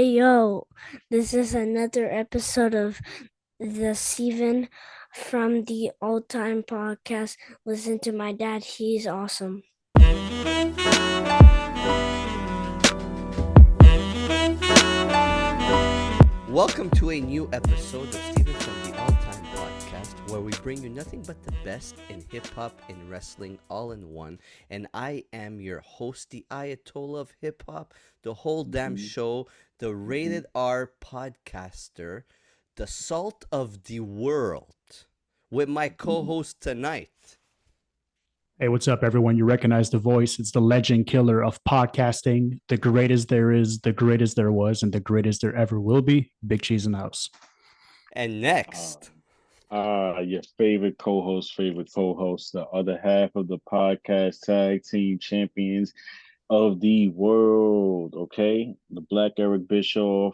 Hey yo, this is another episode of the Steven from the Old Time Podcast. Listen to my dad, he's awesome. Welcome to a new episode of Steven from the All Time Podcast, where we bring you nothing but the best in hip hop and wrestling all in one. And I am your host, the Ayatollah of hip hop, the whole damn show, the rated R podcaster, the salt of the world, with my co host tonight. Hey, what's up, everyone? You recognize the voice. It's the legend killer of podcasting, the greatest there is, the greatest there was, and the greatest there ever will be. Big Cheese in the house. And next, Your favorite co-host, the other half of the podcast tag team champions of the world, okay? The Black Eric Bischoff,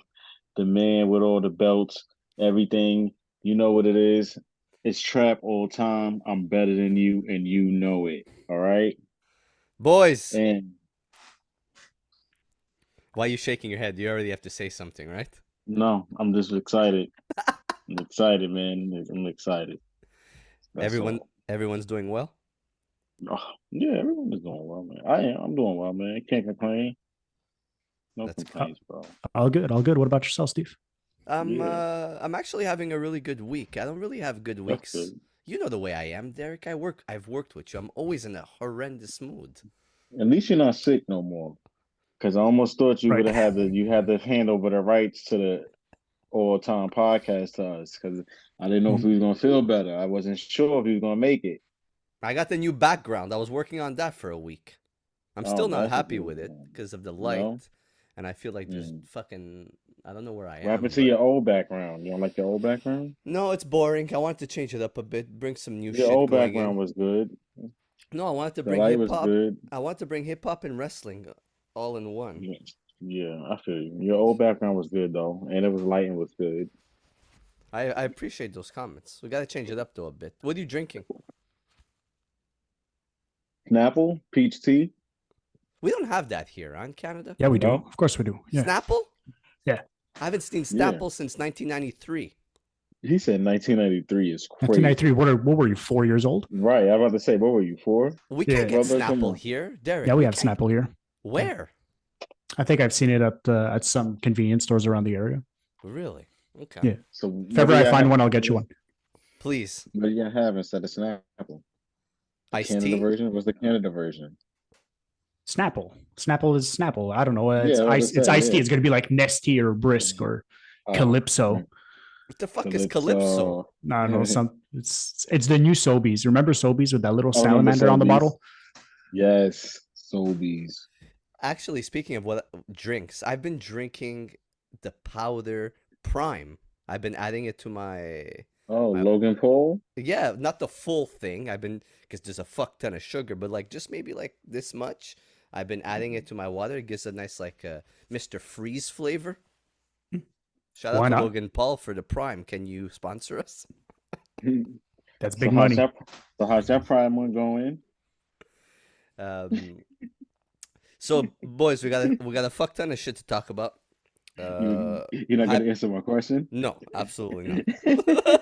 the man with all the belts, everything. You know what it is. It's trap all time. I'm better than you, and you know it, all right? boys, And why are you shaking your head? You already have to say something, right? no, I'm just excited. I'm excited, man. I'm excited. That's all. Everyone's doing well. Oh, yeah, everyone is doing well, man. I'm doing well, man. Can't complain. No That's complaints, bro. All good, all good. What about yourself, Steve? I'm actually having a really good week. I don't really have good That's weeks. good. You know the way I am, Derek. I've worked with you. I'm always in a horrendous mood. At least you're not sick no more. Because I almost thought you Right. would have had to hand over the rights to the all time podcast to us. Because I didn't know if he was gonna feel better. I wasn't sure if he was gonna make it. I got the new background. I was working on that for a week. I'm still not That's happy good, with it man. because of the No? light, and I feel like there's Mm. fucking I don't know where I What happened am. to But... your old background? You don't like your old background? No, it's boring. I wanted to change it up a bit, bring some new Your shit old going background in. was good. No, I wanted to The bring light hip was hop. good. I want to bring hip hop and wrestling all in one. Yeah, yeah, I feel you. Your old background was good though, and it was light and was good. I appreciate those comments. We got to change it up though a bit. What are you drinking? Snapple, peach tea. We don't have that here, huh, in Canada. Yeah, we do. No? Of course we do. Yeah. Snapple? Yeah. I haven't seen Yeah. Snapple since 1993. He said 1993 is crazy. 1993. What were you, 4 years old? Right. I was about to say, what were you, 4? We Yeah. can't get Brother, come Snapple on. here, Derek. Yeah, we have Snapple here. Where? I think I've seen it at some convenience stores around the area. Really? Okay. Yeah. So If ever I find one, I'll get you one. Please. What do you have instead of Snapple? The Iced Canada tea? version? What's the Canada version? Snapple. Snapple is Snapple. I don't know. It's Yeah, I was ice. gonna It's say, iced tea. yeah. It's gonna be like Nestea or Brisk or Calypso. right. What the fuck is Calypso? No, no, it's the new Sobeys. Remember Sobeys with that little I remember salamander on the Sobeys. bottle? Yes, Sobeys. Actually, speaking of what drinks, I've been drinking the powder Prime. I've been adding it to my Logan Paul? yeah, not the full thing. I've been because there's a fuck ton of sugar, but like just maybe like this much. I've been adding it to my water. It gives a nice like Mr. Freeze flavor. Shout Why out to not? Logan Paul for the Prime. Can you sponsor us? That's So big money. how's that Prime one going? So boys, we got a fuck ton of shit to talk about. You're not gonna answer my question? No, absolutely not.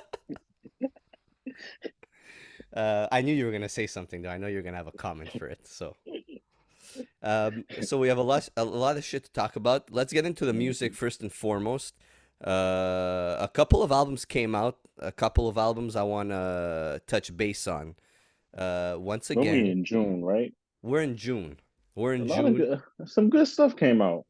I knew you were gonna say something though. I know you're gonna have a comment for it. So we have a lot of shit to talk about. Let's get into the music first and foremost. A couple of albums came out. A couple of albums I want to touch base on. Once We're again, in June, right? we're in June. We're in A lot of June. some good stuff came out.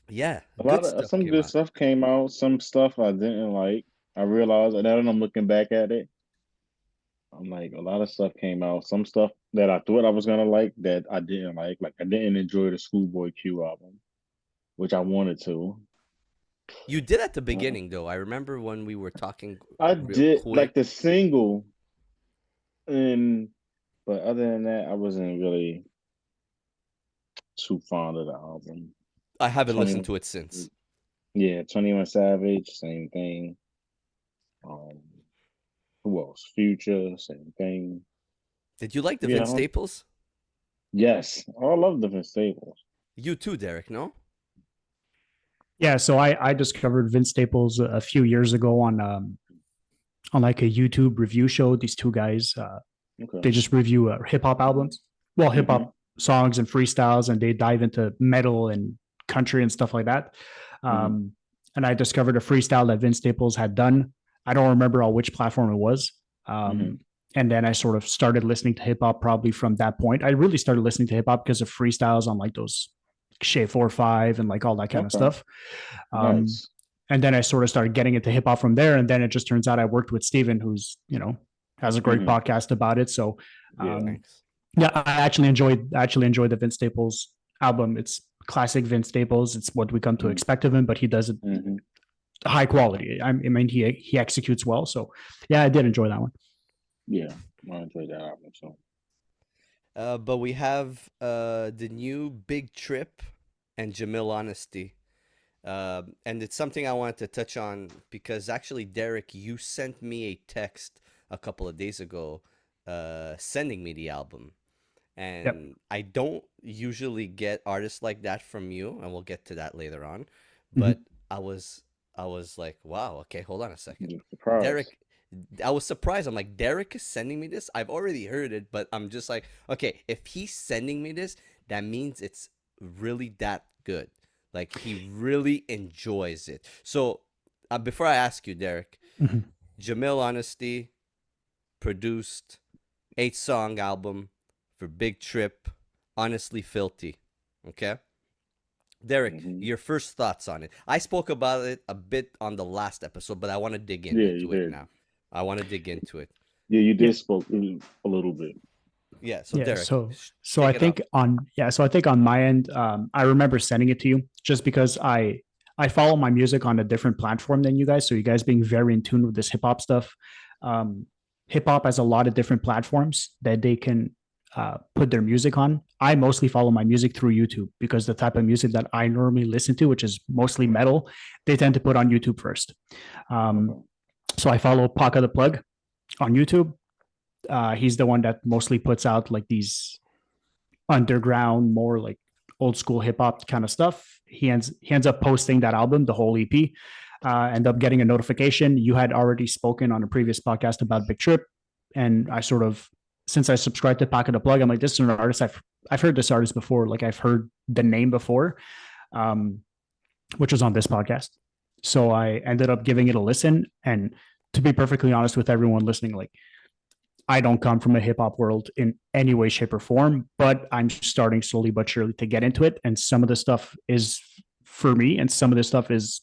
Yeah, Some came good out. stuff came out. Some stuff I didn't like. I realized, and then I'm looking back at it. I'm like, a lot of stuff came out. Some stuff that I thought I was gonna like that I didn't like. Like I didn't enjoy the Schoolboy Q album, which I wanted to. You did at the beginning though. I remember when we were talking I real did quick. like the single, but other than that, I wasn't really too fond of the album. I haven't listened 20 to it since. Yeah, 21 Savage, same thing. Who else? Future, same thing. Did you like the Yeah, Vince Staples? yes, I love different staples. You too, Derek, no? Yeah, so I discovered Vince Staples a few years ago on like a YouTube review show. These two guys, Okay. they just review hip hop albums, well, hip Mm-hmm. hop songs and freestyles, and they dive into metal and country and stuff like that. Mm-hmm. Um, and I discovered a freestyle that Vince Staples had done. I don't remember on which platform it was. Mm-hmm. And then I sort of started listening to hip hop probably from that point. I really started listening to hip hop because of freestyles on like those Shea 4-5 and like all that kind of Okay. stuff. Um, Nice. and then I sort of started getting into hip hop from there. And then it just turns out I worked with Steven, who's, you know, has a great Mm-hmm. podcast about it. So, Yeah. Thanks. yeah, I actually enjoyed the Vince Staples album. It's classic Vince Staples. It's what we come to Mm-hmm. expect of him, but he does it Mm-hmm. high quality. I mean, he executes well. So, yeah, I did enjoy that one. Yeah. I enjoyed that album. So. But we have the new Big Trip and Jamil Honesty. And it's something I wanted to touch on because actually, Derek, you sent me a text a couple of days ago sending me the album. Yep. And I don't usually get artists like that from you, and we'll get to that later on. Mhm. But I was I was like, wow, okay, hold on a second. You're surprised. Derek, I was surprised. I'm like, Derek is sending me this. I've already heard it, but I'm just like, okay, if he's sending me this, that means it's really that good. Like he really enjoys it. So before I ask you, Derek, Mhm. Jamil Honesty produced 8-song album for Big Trip, Honestly Filthy. Okay? Derek, Mm-hmm. your first thoughts on it. I spoke about it a bit on the last episode, but I want to dig Yeah, you into it did. now. I want to dig into it. Yeah, you Yeah. did spoke a little bit. Yeah, so Yeah. Derek, So I take it off. think on my end, I remember sending it to you just because I follow my music on a different platform than you guys. So you guys being very in tune with this hip hop stuff. Um, Hip hop has a lot of different platforms that they can put their music on. I mostly follow my music through YouTube because the type of music that I normally listen to, which is mostly metal, they tend to put on YouTube first. Um, Okay. so I follow Paca the Plug on YouTube. He's the one that mostly puts out like these underground, more like old school hip hop kind of stuff. He ends up posting that album, the whole EP. End up getting a notification. You had already spoken on a previous podcast about Big Trip, and I sort of, since I subscribed to Pocket the Plug, I'm like, this is an artist I've heard this artist before. Like I've heard the name before, um, which was on this podcast. So I ended up giving it a listen. And to be perfectly honest with everyone listening, like I don't come from a hip hop world in any way, shape, or form, but I'm starting slowly but surely to get into it. And some of the stuff is for me, and some of the stuff is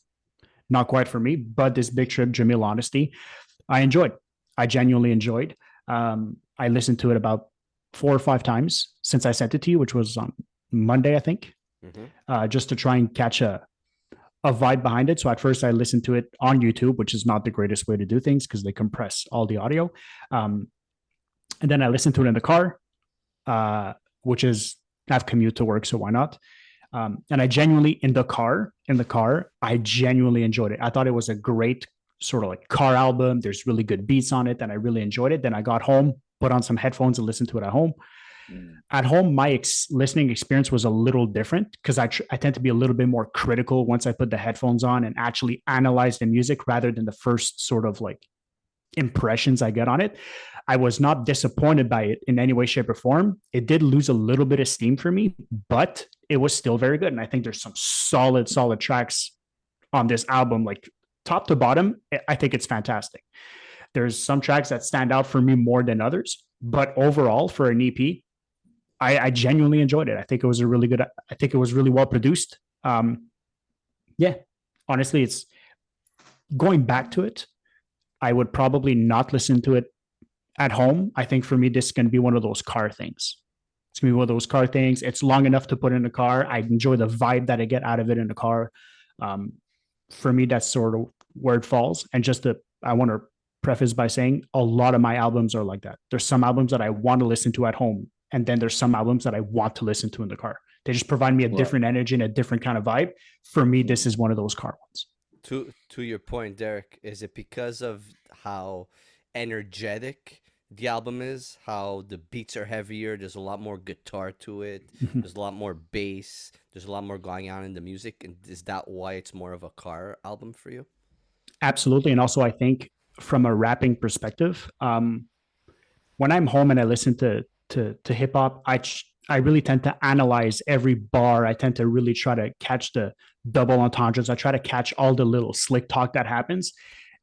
not quite for me. But this Big Trip, Jamil Honesty, I enjoyed. I genuinely enjoyed. I listened to it about 4 or 5 times since I sent it to you, which was on Monday, I think, Mm-hmm. just to try and catch a vibe behind it. So at first I listened to it on YouTube, which is not the greatest way to do things because they compress all the audio. Um, and then I listened to it in the car, uh, which is I have commute to work, so why not? And I genuinely I genuinely enjoyed it. I thought it was a great sort of like car album. There's really good beats on it, and I really enjoyed it. Then I got home, put on some headphones, and listened to it at home. Mm. At home, my listening experience was a little different because I tend to be a little bit more critical once I put the headphones on and actually analyze the music rather than the first sort of like impressions I get on it. I was not disappointed by it in any way, shape, or form. It did lose a little bit of steam for me, but it was still very good. And I think there's some solid tracks on this album, like top to bottom. I think it's fantastic. There's some tracks that stand out for me more than others, but overall, for an EP, I genuinely enjoyed it. I think it was I think it was really well produced. Yeah, honestly, it's going back to it. I would probably not listen to it at home. I think for me, this is going to be one of those car things. It's going to be one of those car things. It's long enough to put in the car. I enjoy the vibe that I get out of it in the car. Um, for me, that's sort of where it falls. And I want to preface by saying a lot of my albums are like that. There's some albums that I want to listen to at home, and then there's some albums that I want to listen to in the car. They just provide me a Right. different energy and a different kind of vibe. For me, this is one of those car ones. To your point, Derek, is it because of how energetic the album is, how the beats are heavier, there's a lot more guitar to it, there's a lot more bass, there's a lot more going on in the music, and is that why it's more of a car album for you? Absolutely. And also, I think from a rapping perspective, when I'm home and I listen to hip hop, I really tend to analyze every bar. I tend to really try to catch the double entendres. I try to catch all the little slick talk that happens.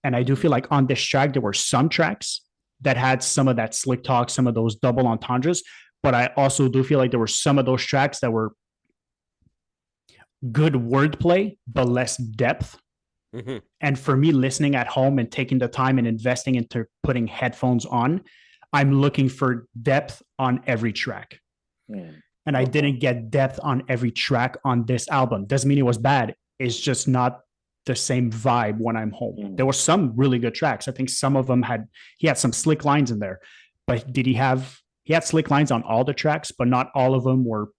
And I do feel like on this track, there were some tracks that had some of that slick talk, some of those double entendres. But I also do feel like there were some of those tracks that were good wordplay, but less depth. Mm-hmm. And for me, listening at home and taking the time and investing into putting headphones on, I'm looking for depth on every track. And I didn't get depth on every track on this album. Doesn't mean it was bad. It's just not the same vibe when I'm home. There were some really good tracks. I think some of them he had some slick lines in there, but he had slick lines on all the tracks, but not all of them were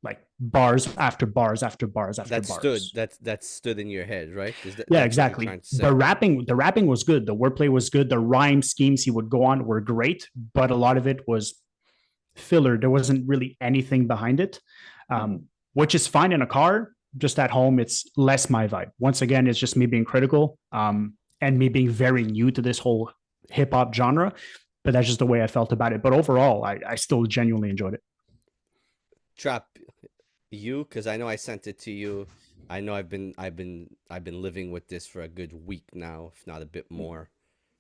like bars after bars after bars after That stood bars. that stood in your head, right? Yeah, That's what you're exactly. trying to say? The rapping was good. The wordplay was good. The rhyme schemes he would go on were great, but a lot of it was filler. There wasn't really anything behind it, which is fine in a car. Just at home, it's less my vibe. Once again, it's just me being critical and me being very new to this whole hip hop genre. But that's just the way I felt about it. But overall, I still genuinely enjoyed it. Trap, you, because I know I sent it to you. I know I've been living with this for a good week now, if not a bit more.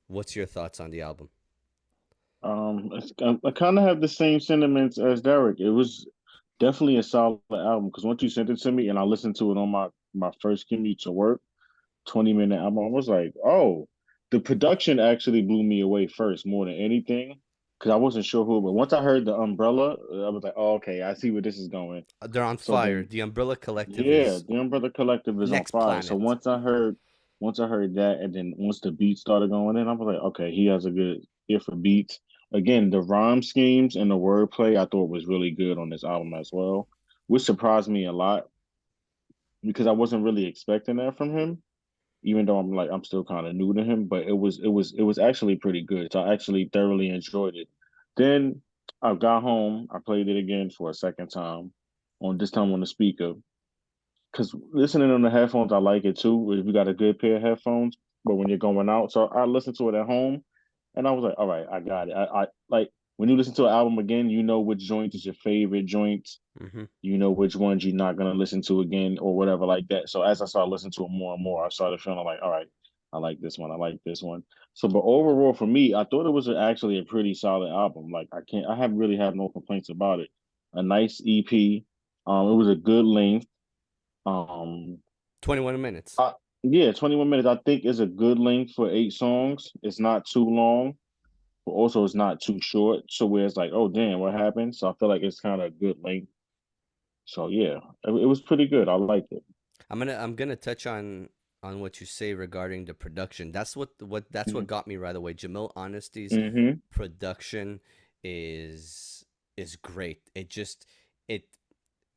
What's your thoughts on the album? I kind of have the same sentiments as Derek. It was definitely a solid album because once you sent it to me and I listened to it on my first commute to work, 20-minute album, I was like, oh, the production actually blew me away first more than anything because I wasn't sure who, but once I heard the Umbrella, I was like, oh, okay, I see where this is going. They're on So fire. then, The Umbrella Collective yeah, is the Umbrella Collective is on next fire. So planet. once I heard that, and then once the beats started going in, I was like, okay, he has a good ear for beats. Again, the rhyme schemes and the wordplay I thought was really good on this album as well, which surprised me a lot because I wasn't really expecting that from him. Even though I'm still kind of new to him, but it was actually pretty good. So I actually thoroughly enjoyed it. Then I got home, I played it again for a second time, on this time on the speaker because listening on the headphones, I like it too. If you got a good pair of headphones, but when you're going out, so I listened to it at home, and I was like, all right, I got it. I like when you listen to an album again, you know which joint is your favorite joints. Hmm. You know which ones you're not gonna listen to again or whatever like that. So as I started listening to it more and more, I started feeling like, all right, I like this one, I like this one. So, but overall for me, I thought it was actually a pretty solid album. Like I haven't really had no complaints about it. A nice EP. It was a good length. Um, 21 minutes. I, yeah, 21 minutes I think is a good length for 8 songs. It's not too long, but also it's not too short. So where it's like, oh damn, what happened? So I feel like it's kind of a good length. So yeah, it was pretty good. I liked it. I'm gonna touch on what you say regarding the production. That's what Mm-hmm. got me right away. Jamil Honesty's Mm-hmm. production is great. It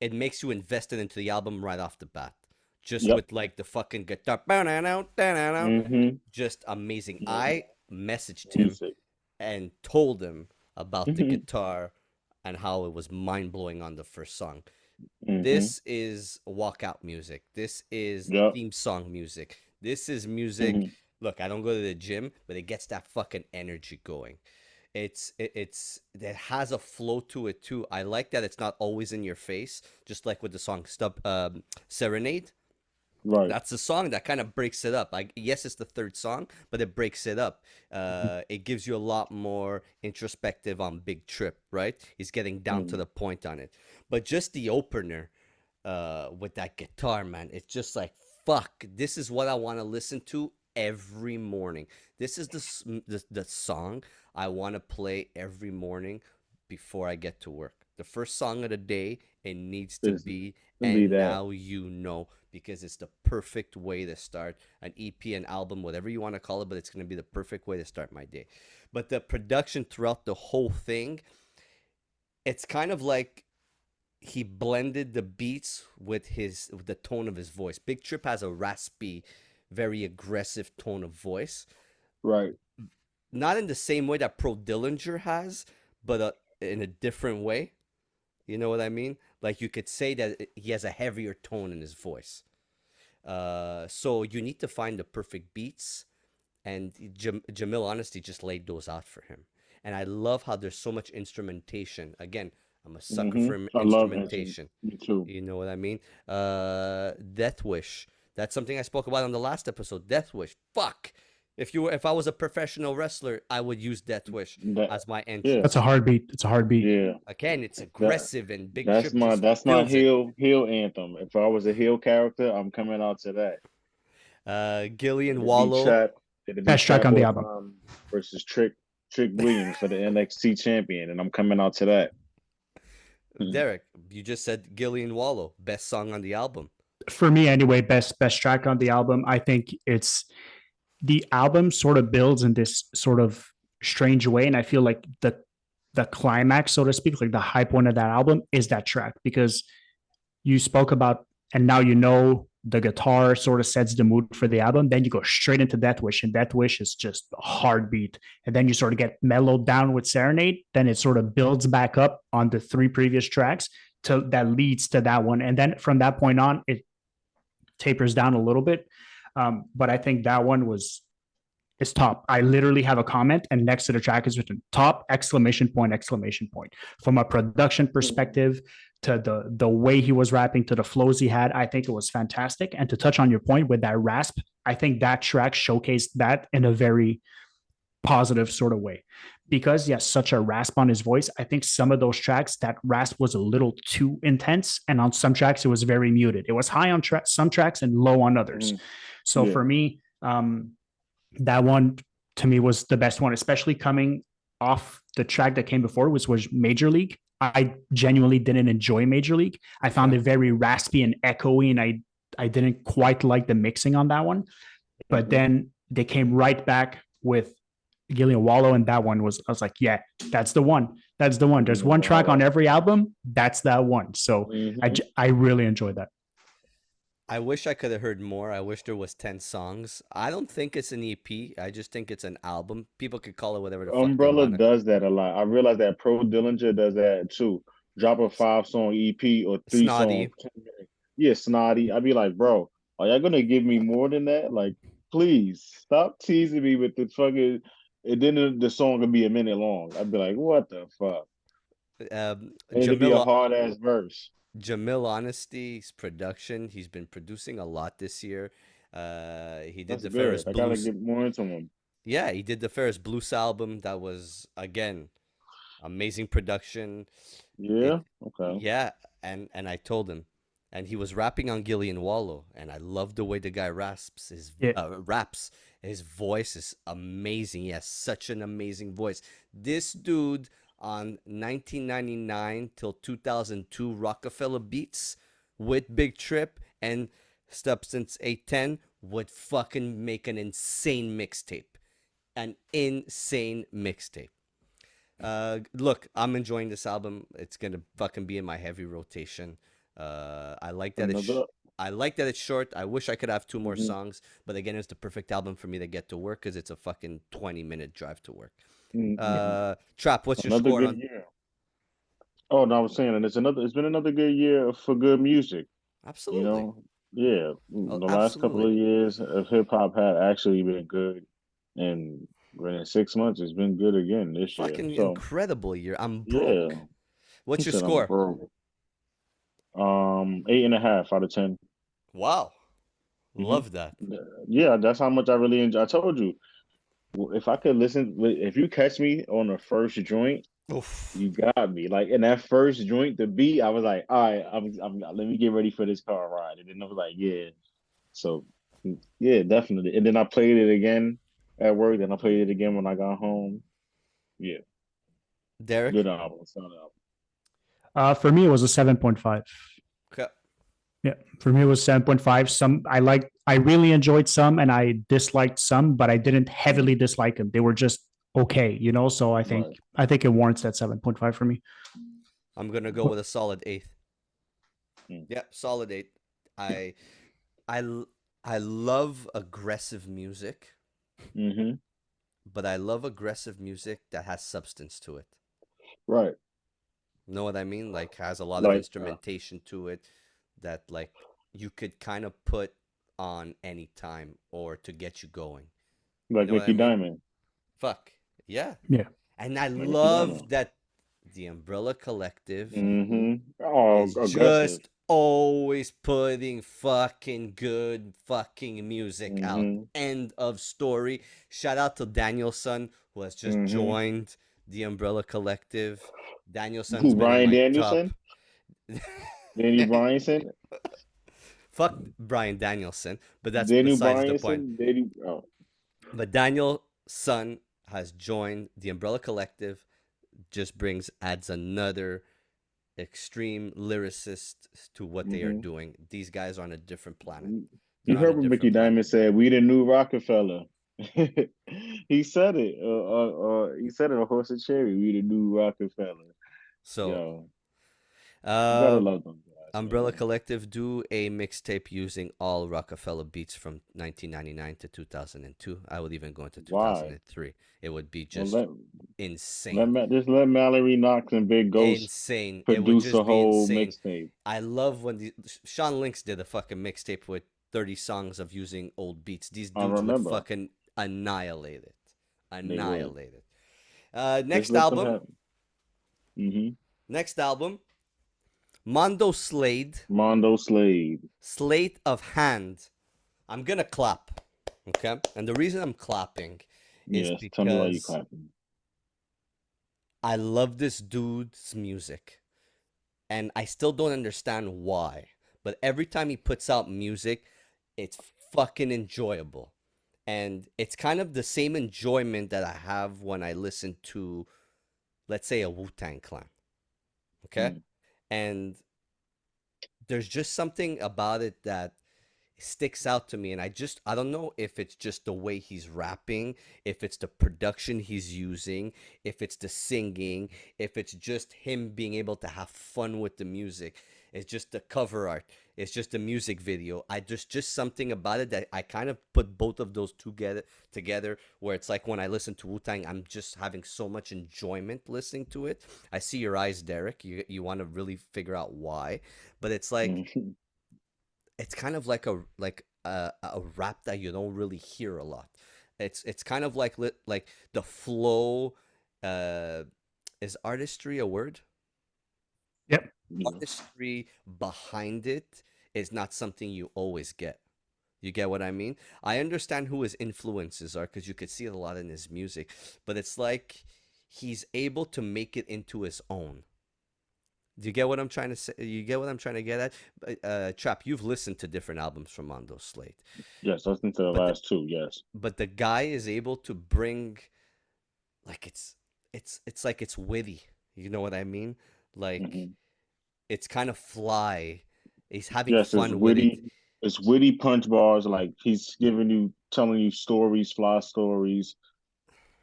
it makes you invested into the album right off the bat. Just Yep. with like the fucking guitar, Mm-hmm. just amazing. Yep. I messaged him Music. and told him about the Mm-hmm. guitar and how it was mind blowing on the first song. Mm-hmm. This is walkout music. This is Yep. theme song music. This is music. Mm-hmm. Look, I don't go to the gym, but it gets that fucking energy going. It has a flow to it too. I like that it's not always in your face, just like with the song Serenade. Right. That's a song that kind of breaks it up. Like, yes, it's the third song, but it breaks it up. It gives you a lot more introspective on Big Trip, right? He's getting down to Mm-hmm. the point on it. But just the opener with that guitar, man, it's just like, fuck, this is what I want to listen to every morning. This is the song I want to play every morning before I get to work. The first song of the day, it needs to It's be gonna be And that. Now You Know, because it's the perfect way to start an EP, an album, whatever you want to call it, but it's going to be the perfect way to start my day. But the production throughout the whole thing, it's kind of like he blended the beats with the tone of his voice. Big Trip has a raspy, very aggressive tone of voice. Right. not in the same way that Pro Dillinger has, but in a different way. You know what I mean? Like you could say that he has a heavier tone in his voice. So you need to find the perfect beats, and Jamil honestly just laid those out for him. And I love how there's so much instrumentation. Again, I'm a sucker for I love Anson. instrumentation. Me too. You know what I mean? Death Wish. That's something I spoke about on the last episode. Death Wish. Fuck. If I was a professional wrestler, I would use Death Wish That as my yeah, That's a entrance. heartbeat. It's a heartbeat. yeah. Again, it's That aggressive and Big that's Trip my just that's my kills it. heel anthem. If I was a heel character, I'm coming out to that. Gillian It'd be Wallow. Trap. It'd be Best track Trap on the or album. versus Trick Williams for the NXT champion, and I'm coming out to that. Derek, you just said Gillian Wallow, best song on the album. For me, anyway, best track on the album. I think it's the album sort of builds in this sort of strange way, and I feel like the climax, so to speak, like the high point of that album is that track, because you spoke about, and now you know the guitar sort of sets the mood for the album. Then you go straight into Death Wish, and Death Wish is just a hard beat. And then you sort of get mellowed down with Serenade. Then it sort of builds back up on the three previous tracks to that leads to that one. And then from that point on, it tapers down a little bit. But I think that one is top. I literally have a comment, and next to the track is written top exclamation point exclamation point. From a production perspective, to the way he was rapping, to the flows he had, I think it was fantastic. And to touch on your point with that rasp, I think that track showcased that in a very positive sort of way, because yes, such a rasp on his voice. I think some of those tracks, that rasp was a little too intense, and on some tracks it was very muted. It was high on some tracks and low on others. So for me, that one to me was the best one, especially coming off the track that came before, which was Major League. I genuinely didn't enjoy Major League. I found it very raspy and echoey, and I didn't quite like the mixing on that one. But then they came right back with Gillian Wallow, and that one was, I was like, yeah, that's the one. That's the one. There's one track on every album. That's that one. So I really enjoyed that. I wish I could have heard more. I wish there was 10 songs. I don't think it's an EP. I just think it's an album. People could call it whatever the fuck they Umbrella want. does that a lot. I realize that Pro Dillinger does that too. Drop a 5-song EP or 3 Snotty. songs. Yeah, Snotty. I'd be like, bro, are y'all gonna give me more than that? Like, please stop teasing me with the fucking. And then the song would be a minute long. I'd be like, what the fuck? And it'd be a hard ass verse. Jamil Honesty's production. He's been producing a lot this year. He did the Ferris Blues. I gotta get more into him. Yeah, he did the Ferris Blues album. That was, again, amazing production. Yeah. Okay. Yeah, and I told him, and he was rapping on Gillian Wallow, and I love the way the guy raps. Raps. His voice is amazing. He has such an amazing voice. This dude on 1999 till 2002 Rockefeller Beats with Big Trip and Substance 810 would fucking make an insane mixtape. An insane mixtape. Look, I'm enjoying this album. It's gonna fucking be in my heavy rotation. I like that it's short. I wish I could have 2 more songs, but again, it's the perfect album for me to get to work, because it's a fucking 20-minute drive to work. Trap, what's your score on? Year. Oh no, I was saying, and it's been another good year for good music. Absolutely. You know, yeah. The last couple of years of hip hop had actually been good, and in 6 months it's been good again this year. Fucking incredible year. I'm broke. Yeah. What's your score? 8.5 out of 10. Wow. Love that. Yeah, that's how much I really enjoy. I told you, if I could listen, if you catch me on the first joint, you got me. Like in that first joint, the beat, I was like, all right, let me get ready for this car ride. And then I was like, yeah. So yeah, definitely. And then I played it again at work, then I played it again when I got home. Yeah. Derek? Good album. Solid album. For me, it was a 7.5. Okay. Yeah, for me it was 7.5. Some I really enjoyed some, and I disliked some, but I didn't heavily dislike them. They were just okay, you know. So I think it warrants that 7.5 for me. I'm gonna go with a solid 8. Yeah, solid 8. I love aggressive music. but I love aggressive music that has substance to it. Right. Know what I mean? Like has a lot of Like instrumentation to it that like you could kind of put on any time or to get you going. You like know what I Mickey mean? Diamond. Fuck. Yeah. Yeah. And I Like Mickey love Diamond. that the Umbrella Collective Oh, is aggressive. just always putting fucking good fucking music out. Mm-hmm. End of story. Shout out to Danielson, who has just Mm-hmm. joined the Umbrella Collective. Danielson's Who, been in Brian my top. Danielson? Daniel Bryanson? Fuck Brian Danielson, but that's Daniel besides the point. Bryanson? Daniel, oh, But Danielson has joined the Umbrella Collective, just adds another extreme lyricist to what they are mm-hmm. doing. These guys are on a different planet. They're You on a heard what Mickey different planet. Diamond said. We the new Rockefeller. He said it. He said it on Horse and Cherry. We the new Rockefeller. So, Yo, you gotta uh, love them guys, Umbrella man. Collective do a mixtape using all Rockefeller beats from 1999 to 2002. I would even go into Why? 2003. It would be Well, just insane. just let Mallory Knox and Big Ghost Insane. It would produce a just be whole insane. mixtape. I love when Sean Lynx did a fucking mixtape with 30 songs of using old beats. These I dudes would remember fucking annihilate it. they would. Annihilate it. Just Next let them album. have. Mm-hmm. Next album. Mondo Slade. Mondo Slade. Sleight of Hand. I'm gonna clap. Okay? And the reason I'm clapping is Yes. Tell me why you because clapping. I love this dude's music. And I still don't understand why. But every time he puts out music, it's fucking enjoyable. And it's kind of the same enjoyment that I have when I listen to, let's say, a Wu-Tang Clan. Okay? Mm. And there's just something about it that sticks out to me, and I don't know if it's just the way he's rapping, if it's the production he's using, if it's the singing, if it's just him being able to have fun with the music. It's just the cover art, it's just the music video. I just something about it that I kind of put both of those together where it's like when I listen to Wu-Tang, I'm just having so much enjoyment listening to it. I see your eyes, Derek. You want to really figure out why, but it's like Mm. it's kind of like a rap that you don't really hear a lot. It's kind of like like the flow. Uh, is artistry a word? Yep. Yeah. Artistry behind it is not something you always get. You get what I mean? I understand who his influences are because you could see it a lot in his music, but it's like he's able to make it into his own. Do you get what I'm trying to say? You get what I'm trying to get at? Trap, you've listened to different albums from Mondo Slate, Yes. Listen to the but last two. Yes. the guy is able to bring like it's like it's witty. You know what I mean? Like Hmm. it's kind of fly. He's having Yes. It's fun with it. witty. It's witty punch bars. Like he's giving you, telling you stories, fly stories.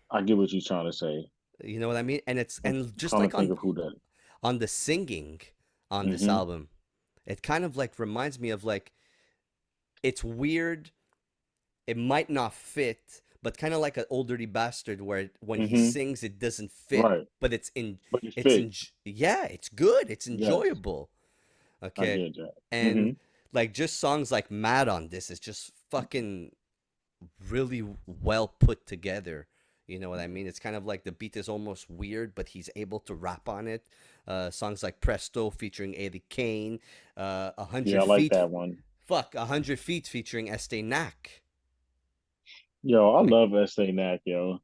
I get what you're trying to say. You know what I mean? And it's I'm and just trying to like think of who that. on the singing on this Mm-hmm. album, it kind of like reminds me of like it's weird. It might not fit, but kind of like an old dirty bastard where when he Mm-hmm. sings it doesn't fit, Right. but But it fit. yeah, it's good, it's Yes. enjoyable. I Okay. get that. And Mm-hmm. like just songs like Mad on this is just fucking really well put together. You know what I mean? It's kind of like the beat is almost weird, but he's able to rap on it. Songs like Presto featuring Eddie Kane, A Yeah, Hundred I like Feet, that one. fuck, 100 Feet featuring Estee Nack. Yo, I Like love S.A. Knack, yo.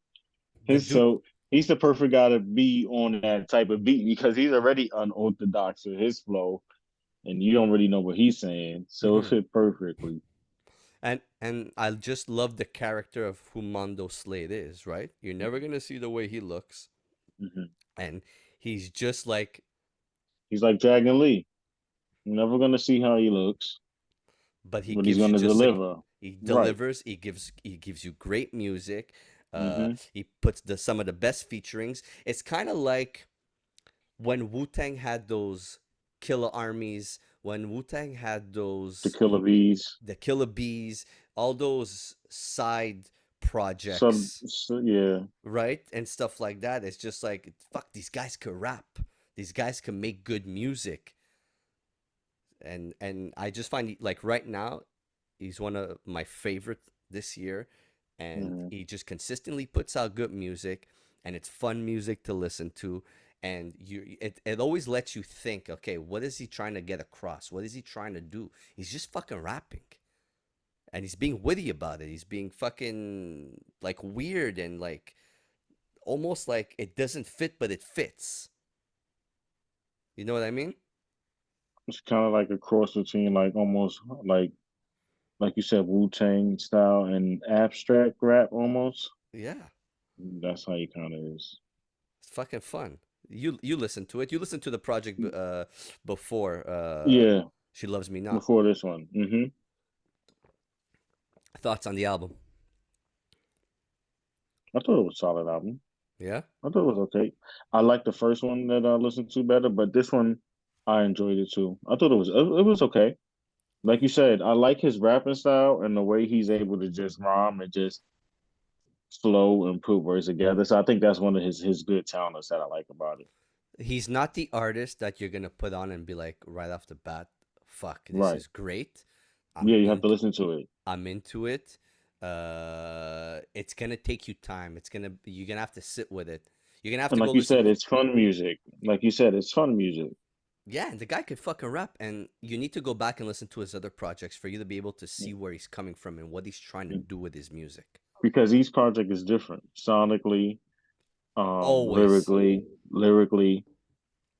the His dude. so he's the perfect guy to be on that type of beat because he's already unorthodox with his flow, and you don't really know what he's saying, so it Mhm. fit perfectly. And I just love the character of who Mondo Slade is, right? You're never gonna see the way he looks, Hmm. and he's just like, He's like Dragon Lee. You're never gonna see how he looks, but he but he's gives you gonna just a, deliver. he Right. delivers. He gives you great music. Hmm. He puts some of the best featurings. It's kind of like when Wu Tang had those killer armies. When Wu Tang had The those Killer Bees. the Killer Bees, all those side projects, yeah. right? And stuff like that. It's just like, fuck, these guys could rap. These guys can make good music. And I just find like right now, he's one of my favorite this year, and Mhm. he just consistently puts out good music, and it's fun music to listen to, and it always lets you think, okay, what is he trying to get across? What is he trying to do? He's just fucking rapping, and he's being witty about it. He's being fucking like weird and like almost like it doesn't fit, but it fits. You know what I mean? It's kind of like a cross between like almost like you said, Wu-Tang style and abstract rap almost. Yeah, That's how he kind of is. it's fucking fun. You listen to it. You listen to the project before Yeah, She Loves Me Not. before this one. Thoughts on the album? I thought it was a solid album. Yeah. I thought it was okay. I liked the first one that I listened to better, but this one I enjoyed it too. I thought it was okay. Like you said, I like his rapping style and the way he's able to just rhyme and just flow and put words together. So I think that's one of his good talents that I like about it. He's not the artist that you're gonna put on and be like right off the bat, fuck, this Right. is great. I'm Yeah, you have in to listen to it. I'm into it. It's gonna take you time. You're gonna have to sit with it. You're gonna have And to go like you listen. said, it's fun music. Like you said, it's fun music. Yeah, and the guy could fucking rap, and you need to go back and listen to his other projects for you to be able to see where he's coming from and what he's trying to do with his music. Because each project is different sonically, Always. lyrically.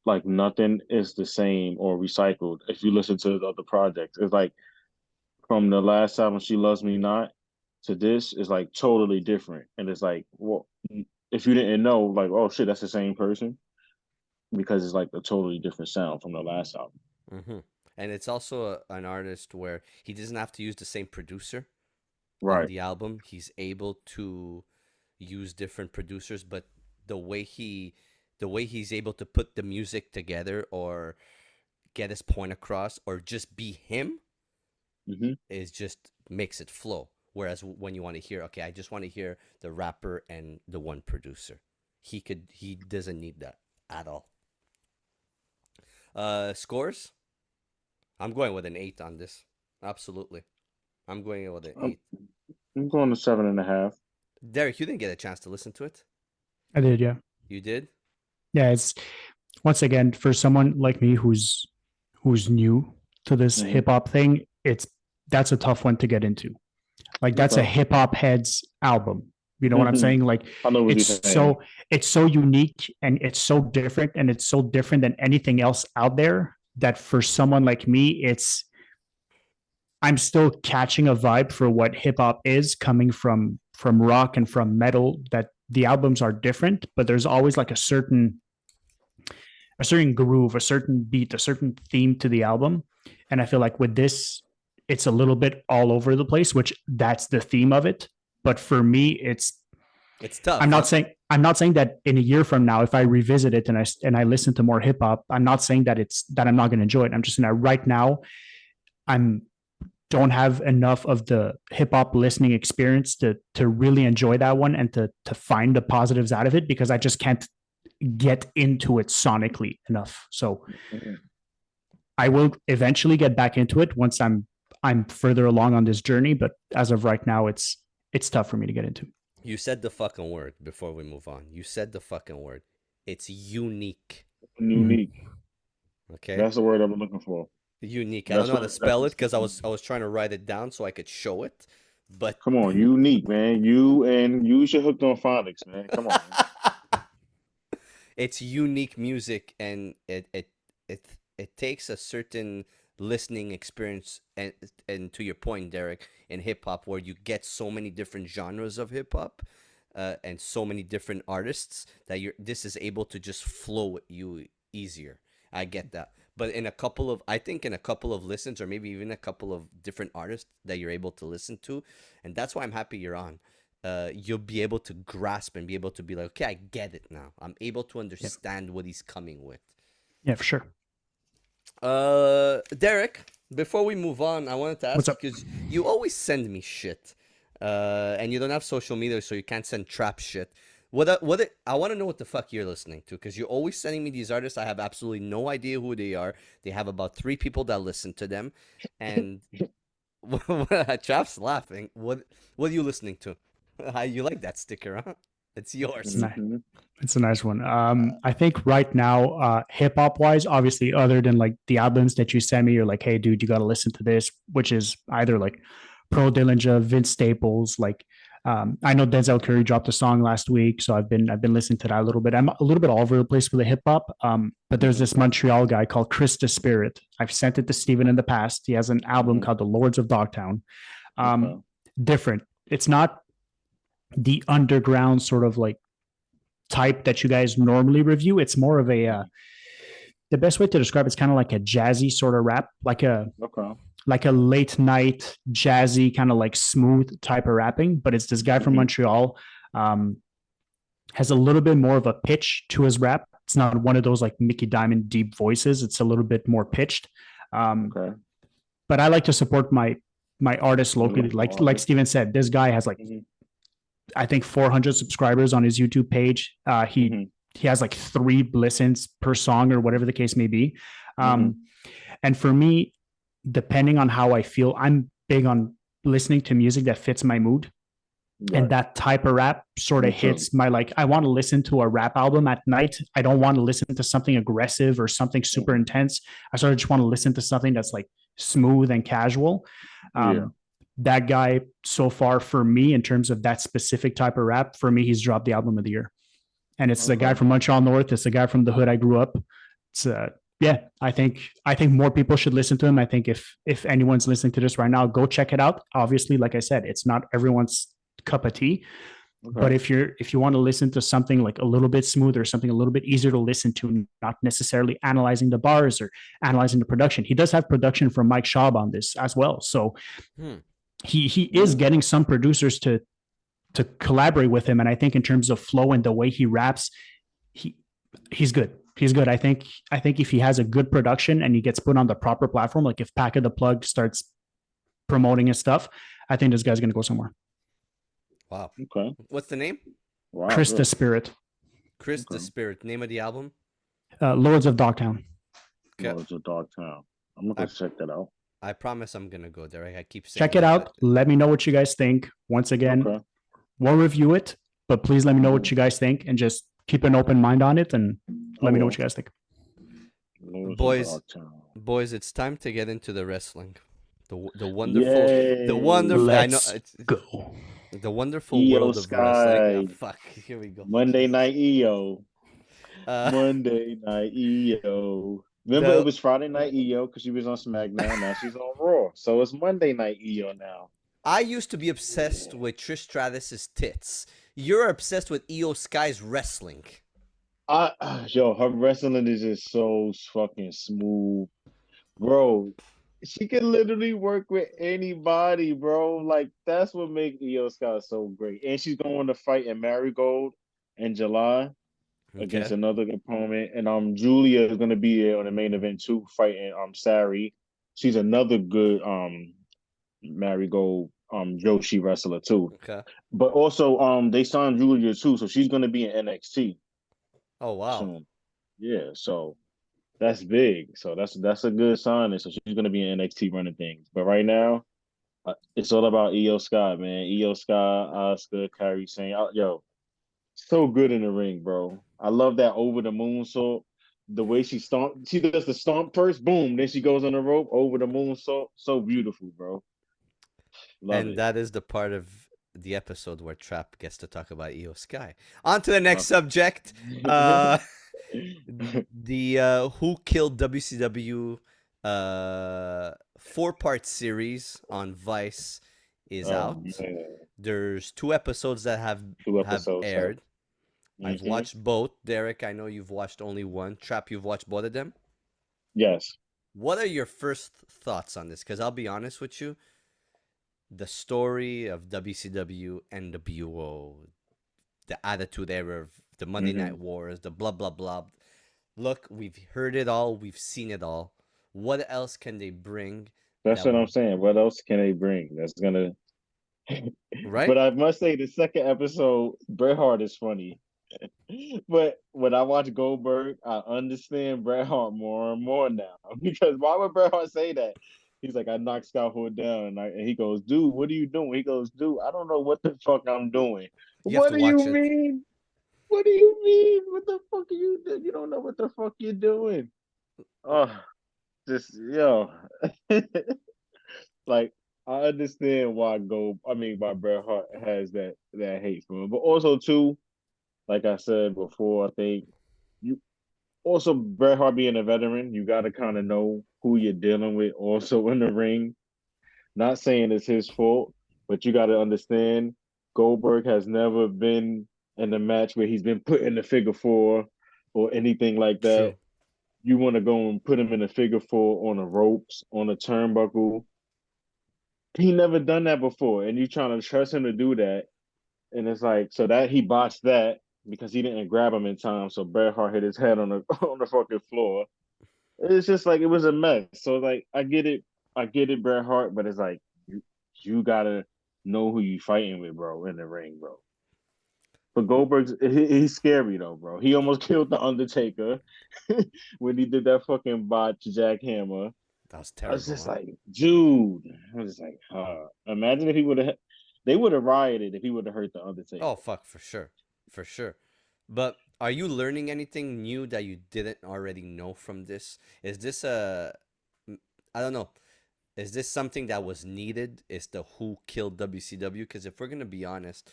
Like nothing is the same or recycled. If you listen to the other projects, it's like from the last album, "She Loves Me Not," to this is like totally different. And it's like, well, if you didn't know, like, oh shit, that's the same person because it's like a totally different sound from the last album. hmm And it's also an artist where he doesn't have to use the same producer on Right. the album. He's able to use different producers, but the way he the way he's able to put the music together or get his point across or just be him hmm is just makes it flow. Whereas when you want to hear, okay, I just want to hear the rapper and the one producer. He doesn't need that at all. Scores? I'm going with an 8 on this. Absolutely. I'm going with an I'm, 8. I'm going to 7.5. Derek, you didn't get a chance to listen to it. I did, yeah. You did? Yeah, it's once again for someone like me who's new to this hmm hip hop thing, that's a tough one to get into. Like that's a Okay. hip hop heads album. You know what I'm hmm saying? Like I know what you're it's saying. so it's so unique and it's so different and it's so different than anything else out there that for someone like me, I'm still catching a vibe for what hip hop is coming from rock and from metal. That the albums are different, but there's always like a certain groove, a certain beat, a certain theme to the album. And I feel like with this, it's a little bit all over the place, which that's the theme of it. But for me, It's I'm tough, not huh? saying I'm not saying that in a year from now, if I revisit it and I listen to more hip hop, I'm not saying that I'm not going to enjoy it. I'm just saying that right now I'm don't have enough of the hip hop listening experience to really enjoy that one and to find the positives out of it because I just can't get into it sonically enough. So Mhm. I will eventually get back into it once I'm further along on this journey, but as of right now it's tough for me to get into. You said the fucking word before we move on. You said the fucking word. It's unique. Mm. Unique. Okay? That's the word I've been looking for. Unique. I don't That's know how to what. That's spell it what's because kicking. I was trying to write it down so I could show it. But Come on, unique, man. Use your hooked on phonics, man. Come on, man. it's unique music and it takes a certain listening experience and to your point, Derek, in hip hop where you get so many different genres of hip hop and so many different artists that you're this is able to just flow with you easier. I get that. But I think in a couple of listens or maybe even a couple of different artists that you're able to listen to, and that's why I'm happy you're on. You'll be able to grasp and be able to be like, okay, I get it now. I'm able to Yeah, understand what he's coming with. yeah, for sure. Derek, before we move on, I wanted to What's ask you up? because you always send me shit And you don't have social media, so you can't send trap shit. I want to know what the fuck you're listening to, because you're always sending me these artists. I have absolutely no idea who they are. They have about 3 people that listen to them, and Trap's laughing. What are you listening to? You like that sticker, huh? It's It's yours. nice. Mhm. It's a nice one. I think right now, hip hop wise, obviously, other than like the albums that you send me, you're like, hey, dude, you got to listen to this, which is either like Pro Dillinger, Vince Staples. Like, I know Denzel Curry dropped a song last week, so I've been listening to that a little bit. I'm a little bit all over the place with the hip hop. But there's Mhm. this Montreal guy called Chris the Spirit. I've sent it to Steven in the past. He has an album Mhm. called The Lords of Dogtown. Okay. Um, Different. It's not the underground sort of like type that you guys normally review. It's more of a Mhm. the best way to describe it's kind of like a jazzy sort of rap, Okay. like a late night jazzy kind of like smooth type of rapping. But it's this guy from Mhm. Montreal. Um, has a little bit more of a pitch to his rap. It's not one of those like Mickey Diamond deep voices. It's a little bit more pitched. Um, Okay. but I like to support my artists Your locally. local Like artist. Steven said, this guy has like Mhm. I think 400 subscribers on his YouTube page. Mhm. He has like 3 listens per song or whatever the case may be. Mhm. Um, and for me, depending on how I feel, I'm big on listening to music that fits my mood. And Right. that type of rap sort Me of too. hits my like. I want to listen to a rap album at night. I don't want to listen to something aggressive or something super Mhm. intense. I sort of just want to listen to something that's like smooth and casual. Yeah. Um, that guy so far for me in terms of that specific type of rap, for me, he's dropped the album of the year. And it's the guy Okay. from Montreal North. It's the guy from the hood I grew up. It's yeah, I think more people should listen to him. I think if anyone's listening to this right now, go check it out. Obviously, like I said, it's not everyone's cup of tea. But Okay. if you want to listen to something like a little bit smoother, something a little bit easier to listen to, not necessarily analyzing the bars or analyzing the production. He does have production from Mike Schaub on this as well. So Hmm. he is Mm. getting some producers to collaborate with him. And I think in terms of flow and the way he raps, he he's good. He's good. I think if he has a good production and he gets put on the proper platform, like if Pack of the Plug starts promoting his stuff, I think this guy's gonna go somewhere. Wow. Okay. What's the name? Wow. Chris the Good. Spirit, Chris the Okay. Spirit. Name of the album? Lords of Dogtown. Okay. Lords of Dogtown. I'm gonna go I check that out. I promise I'm gonna go there. I keep Check saying it that, but out. Let me know what you guys think. Once again, Okay. we'll review it, but please let me know what Mhm. you guys think and just keep an open mind on it and I let me know what will. you guys think. Lords of boys, Dogtown. boys, it's time to get into the wrestling. The wonderful, the wonderful. Yay. I know Let's it's go. the wonderful EO world of wrestling. Oh, Sky. fuck. Here we go. Monday Night EO. Uh, Monday Night EO. Remember, it the was Friday Night EO because she was on SmackDown. Now she's on Raw. So it's Monday Night EO now. I used to be obsessed with Trish Stratus's tits. You're obsessed with Io Sky's wrestling. Yo, her wrestling is just so fucking smooth, bro. She can literally work with anybody, bro. Like that's what makes EO Sky so great. And she's going to fight in Marigold in July against Okay. another opponent. And Julia is gonna be there on the main event too, fighting Sari. She's another good Marigold Joshi wrestler too. Okay. But also they signed Julia too, so she's gonna be in NXT Oh wow. soon. Yeah, so that's big. So that's a good sign. And so she's gonna be in NXT running things. But right now, it's all about EO Sky, man. EO Sky, Oscar, Kyrie Sane. Yo, so good in the ring, bro. I love that over the moonsault. The way she stomp, she does the stomp first, boom, then she goes on the rope over the moonsault. So beautiful, bro. Love And it. that is the part of the episode where Trap gets to talk about Io Sky. On to the next Okay. subject. The Who Killed WCW 4-part series on Vice is Oh out. man, There's 2 episodes that two have episodes. Huh? aired. I've Hmm. watched both. Derek, I know you've watched only one. Trap, you've watched both of them. Yes. What are your first thoughts on this? Because I'll be honest with you, the story of WCW, NWO, the Attitude Era, the Monday Hmm. Night Wars, the blah blah blah. Look, we've heard it all, we've seen it all. What else can they bring That's that what I'm saying. What else can they bring that's gonna right? But I must say, the second episode, Bret Hart is funny. But when I watch Goldberg, I understand Bret Hart more and more now. Because why would Bret Hart say that? He's like, I knocked Scott Hall down, and he goes, "Dude, what are you doing?" He goes, "Dude, I don't know what the fuck I'm doing." You have What to do you watch it. mean? What do you mean? What the fuck are you doing? You don't know what the fuck you're doing. Oh, just yo. Like I understand why why Bret Hart has that hate for him, but also too, like I said before, I think you also Bret Hart being a veteran, you got to kind of know who you're dealing with also in the ring. Not saying it's his fault, but you got to understand Goldberg has never been in a match where he's been put in the figure four or anything like that. True. You want to go and put him in a figure four on the ropes, on a turnbuckle. He never done that before, and you trying to trust him to do that, and it's like so that he botched that because he didn't grab him in time. So Bret Hart hit his head on the on the fucking floor. It's just like it was a mess. So like I get it, Bret Hart, but it's like you gotta know who you fighting with, bro, in the ring, bro. But he's scary though, bro. He almost killed the Undertaker when he did that fucking botch jackhammer. That was I was terrible, just man. like, dude. I was just like, imagine if he would have. They would have rioted if he would have hurt the Oh Undertaker. fuck, for sure, for sure. But are you learning anything new that you didn't already know from this? Is this I don't know. Is this something that was needed? Is the Who Killed WCW? Because if we're gonna be honest,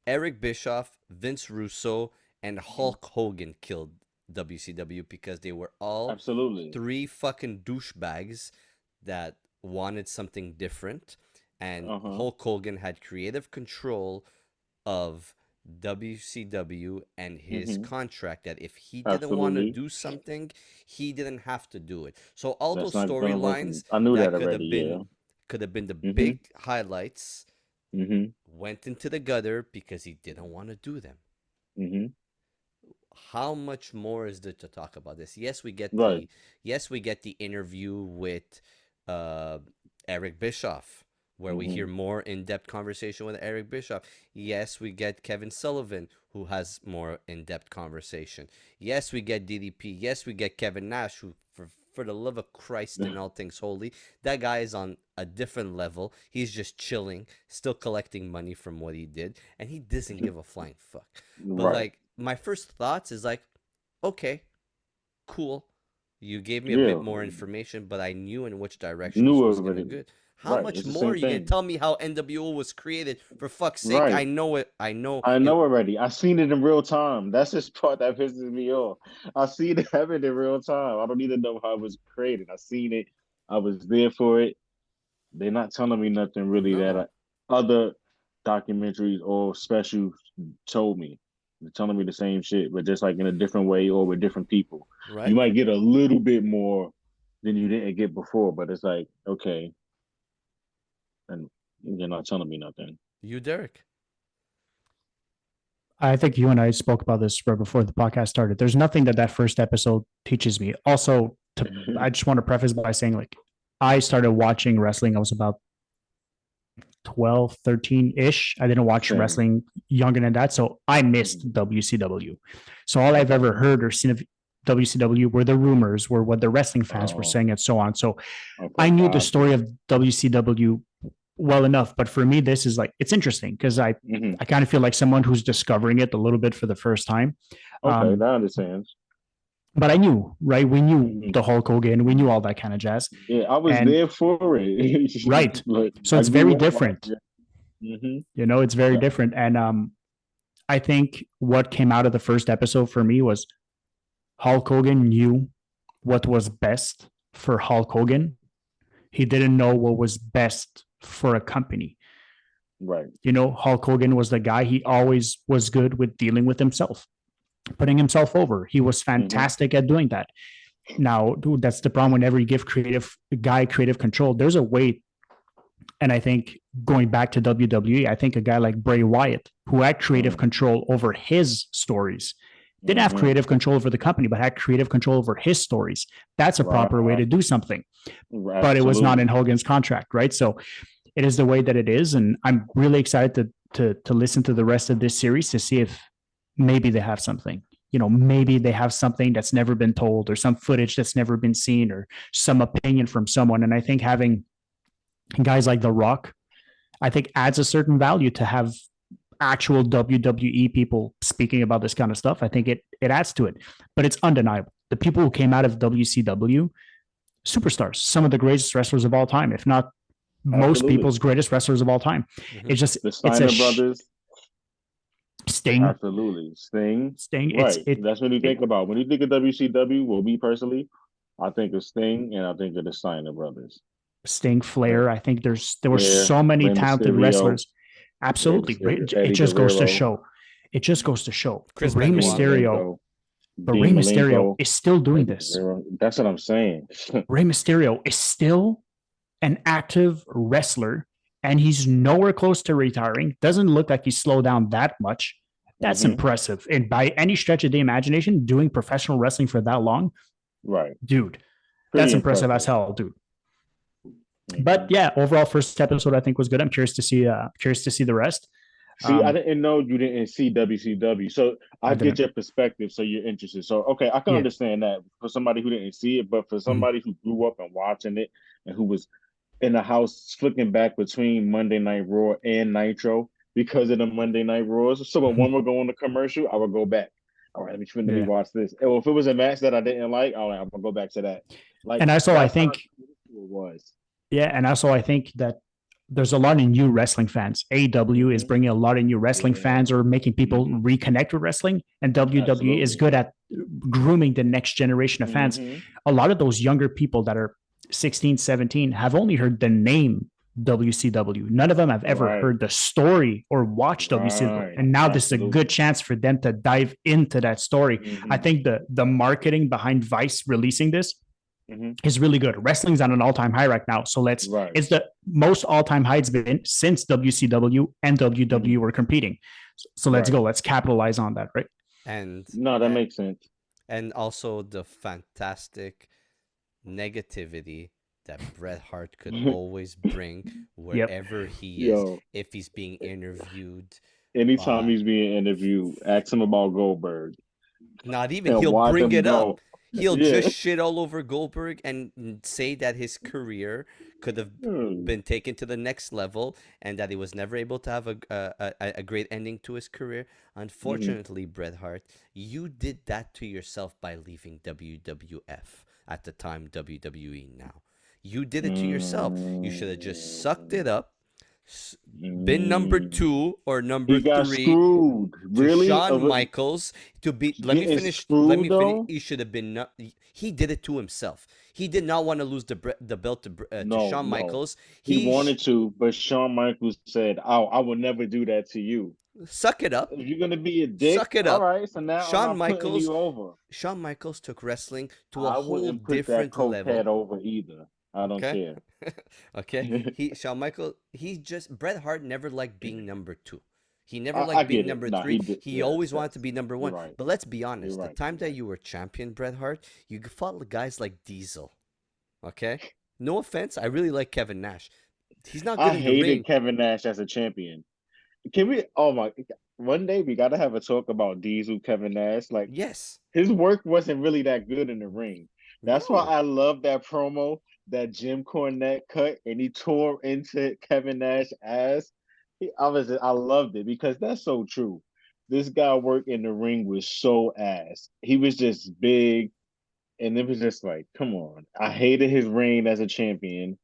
Eric Bischoff, Vince Russo, and Hulk Hogan killed WCW because they were all Absolutely. three fucking douchebags that wanted something different. And Uh-huh. Hulk Hogan had creative control of WCW and his Hmm. contract that if he didn't want to Absolutely. do something, he didn't have to do it. So all That's those not gonna work. storylines I knew that that already. Yeah. could have been the Hmm. big highlights Hmm. went into the gutter because he didn't want to do them. Hmm. How much more is there to talk about this? Right. Yes, we get the interview with uh, Eric Bischoff, where we hear Hmm. more in-depth conversation with Eric Bischoff. Yes, we get Kevin Sullivan, who has more in-depth conversation. Yes, we get DDP. Yes, we get Kevin Nash, who for the love of Christ and all things holy, that guy is on a different level. He's just chilling, still collecting money from what he did, and he doesn't give a flying fuck. But Right. like my first thoughts is like, okay, cool. You gave me a bit Yeah. more information, but I knew in which direction Knew this was gonna already. go. How Right. much It's the more same are you gonna thing. tell me how NWO was created? For fuck's sake, I Right. know it. I know I it. know already. I seen it in real time. That's this part that pisses me off. I seen it happen in real time. I don't even know how it was created. I seen it. I was there for it. They're not telling me nothing really that No, other documentaries or specials told me. They're telling me the same shit, but just like in a different way or with different people. You right? might get a little bit more than you didn't get before, but it's like, okay, and you're not telling me nothing. You, Derek. I think you and I spoke about this right before the podcast started. There's nothing that that first episode teaches me. Also, I just want to preface by saying, like, I started watching wrestling. I was about 12, 13 ish. I didn't watch Same. wrestling younger than that. So I missed WCW. So all I've Okay. ever heard or seen of WCW were the rumors, were what the wrestling fans were Oh, saying, and so on. So I okay, knew the got story you. of WCW well enough, but for me, this is like, it's interesting because Hmm. I kind of feel like someone who's discovering it a little bit for the first time. Okay, Um, that understands. but I knew, right? We knew Hmm. the Hulk Hogan, we knew all that kind of jazz. Yeah, I was And there for it. right. Like So I it's very grew up watching different. it. Hmm. It's very Yeah. different. And I think what came out of the first episode for me was Hulk Hogan knew what was best for Hulk Hogan. He didn't know what was best for a company. Right. Hulk Hogan was the guy. He always was good with dealing with himself, putting himself over. He was Hmm. fantastic at doing that. Now, dude, that's the problem. Whenever you give creative control, there's a way. And I think going back to WWE, I think a guy like Bray Wyatt, who had creative Hmm. control over his stories, didn't have Hmm. creative control over the company, but had creative control over his stories. That's a proper way Right. to do something. But it was not in Absolutely. Hogan's contract, right? So it is the way that it is, and I'm really excited to listen to the rest of this series to see if maybe they have something. Maybe they have something that's never been told, or some footage that's never been seen, or some opinion from someone. And I think having guys like The Rock, I think adds a certain value to have actual WWE people speaking about this kind of stuff. I think it adds to it, but it's undeniable. The people who came out of WCW, superstars, some of the greatest wrestlers of all time, if not most Absolutely. people's greatest wrestlers of all time. Mhm. It's just The it's Steiner brothers. Sting. Absolutely. Sting. Sting. Right. That's what you think about. When you think of WCW, well, me personally, I think of Sting and I think of the Steiner brothers. Sting, Flair. Right. I think there were Flair, so many Rey talented Mysterio, wrestlers. Absolutely. Mysterio, It Eddie just goes to Guerrero, show. It just goes to show. Chris Rey Benoit. Mysterio. But Dean Rey Mysterio Malenko, is still doing Eddie this. Guerrero. That's what I'm saying. Rey Mysterio is still an active wrestler, and he's nowhere close to retiring. Doesn't look like he's slowed down that much. That's impressive. And by any stretch of the imagination, doing professional wrestling for that long, Right. dude, Pretty that's impressive as hell, dude. But yeah, overall first episode I think was good. I'm curious to see the rest. See, I didn't know you didn't see WCW, so I get your perspective. So you're interested. So okay, I can understand that for somebody who didn't see it, but for somebody who grew up and watching it and who was in the house flicking back between Monday Night Raw and Nitro because of the Monday Night Raws. So when one would go on the commercial, I would go back. All right, let me watch this. And if it was a match that I didn't like, all right, I'm gonna go back to that. Like, and also I think it was. Yeah, and also I think that there's a lot of new wrestling fans. AEW is bringing a lot of new wrestling fans, or making people reconnect with wrestling, and WWE is good at grooming the next generation of fans. A lot of those younger people that are 16, 17 have only heard the name WCW. None of them have ever heard the story or watched WCW. And now this is a good chance for them to dive into that story. I think the marketing behind Vice releasing this is really good. Wrestling's on an all-time high right now. So it's the most all-time high it's been since WCW and WWE were competing. So let's go. Let's capitalize on that, right? And that makes sense. And also the fantastic negativity that Bret Hart could always bring wherever he is. If he's being interviewed. Anytime he's being interviewed, ask him about Goldberg. Not even, he'll bring it up. He'll just shit all over Goldberg and say that his career could have been taken to the next level and that he was never able to have a great ending to his career. Unfortunately, Bret Hart, you did that to yourself by leaving WWF, at the time WWE now. You did it to yourself. You should have just sucked it up, been number 2 or number 3 screwed. Really? Shawn Michaels to be. Let me finish. He should have been. He did it to himself. He did not want to lose the belt to Shawn Michaels. He wanted to, but Shawn Michaels said, "Oh, I will never do that to you." Suck it up. If you're gonna be a dick, suck it up. All right, so now Shawn I'm not Michaels you over. Shawn Michaels took wrestling to a whole wouldn't put different that level. Head over either. I don't care. Okay. Shawn Michaels. Bret Hart never liked being number 2. He never liked being number 3. He always wanted to be number 1. Right. But let's be honest. The time that you were champion, Bret Hart, you fought guys like Diesel. Okay? No offense. I really like Kevin Nash. He's not good in the ring. I hated Kevin Nash as a champion. Can we? Oh my! One day we gotta have a talk about Diesel, Kevin Nash. Like, yes, his work wasn't really that good in the ring. That's why I love that promo that Jim Cornette cut, and he tore into Kevin Nash's ass. I loved it because that's so true. This guy worked in the ring was so ass. He was just big, and it was just like, come on. I hated his reign as a champion.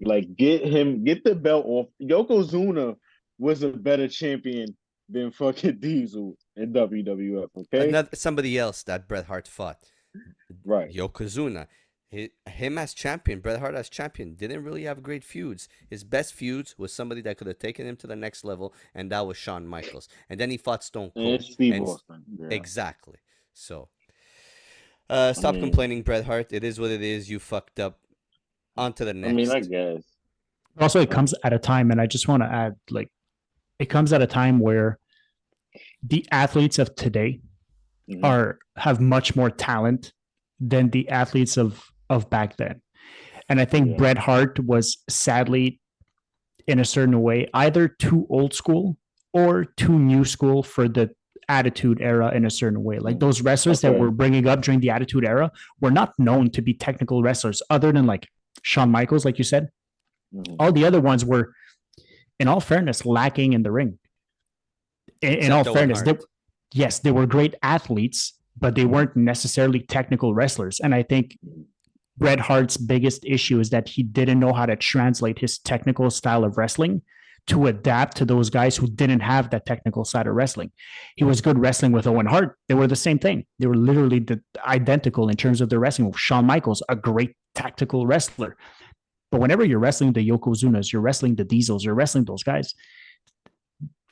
Like, get the belt off. Yokozuna was a better champion than fucking Diesel in WWF, okay? Somebody else that Bret Hart fought. Right. Yokozuna. Him as champion, Bret Hart as champion, didn't really have great feuds. His best feuds was somebody that could have taken him to the next level, and that was Shawn Michaels. And then he fought Stone Cold. And Steve Austin. Yeah. Exactly. So, stop complaining, Bret Hart. It is what it is. You fucked up. On to the next. I guess. Also, it comes at a time, and I just want to add, like, it comes at a time where the athletes of today have much more talent than the athletes of back then. And I think Bret Hart was sadly in a certain way, either too old school or too new school for the attitude era in a certain way. Like those wrestlers that Okay. were bringing up during the attitude era were not known to be technical wrestlers other than like Shawn Michaels, like you said. Mhm. All the other ones were, in all fairness, lacking in the ring. In all Except Owen fairness, Hart. yes, they were great athletes, but they weren't necessarily technical wrestlers. And I think Bret Hart's biggest issue is that he didn't know how to translate his technical style of wrestling to adapt to those guys who didn't have that technical side of wrestling. He was good wrestling with Owen Hart. They were the same thing. They were literally identical in terms of their wrestling. Shawn Michaels, a great tactical wrestler. But whenever you're wrestling the Yokozunas, you're wrestling the Diesels, you're wrestling those guys,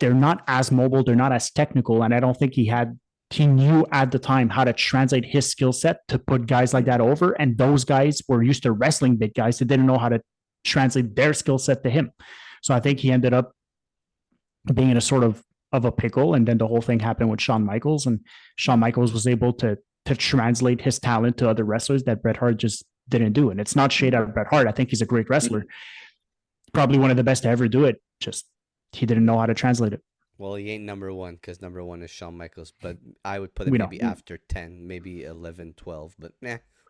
they're not as mobile, they're not as technical. And I don't think he knew at the time how to translate his skill set to put guys like that over. And those guys were used to wrestling big guys that didn't know how to translate their skill set to him. So I think he ended up being in a sort of a pickle. And then the whole thing happened with Shawn Michaels, and Shawn Michaels was able to translate his talent to other wrestlers that Bret Hart just didn't do. And it's not shade at Bret Hart. I think he's a great wrestler, probably one of the best to ever do it. Just he didn't know how to translate it. Well, he ain't number one because number one is Shawn Michaels, but I would put it We know. maybe after 10, maybe 11, 12, but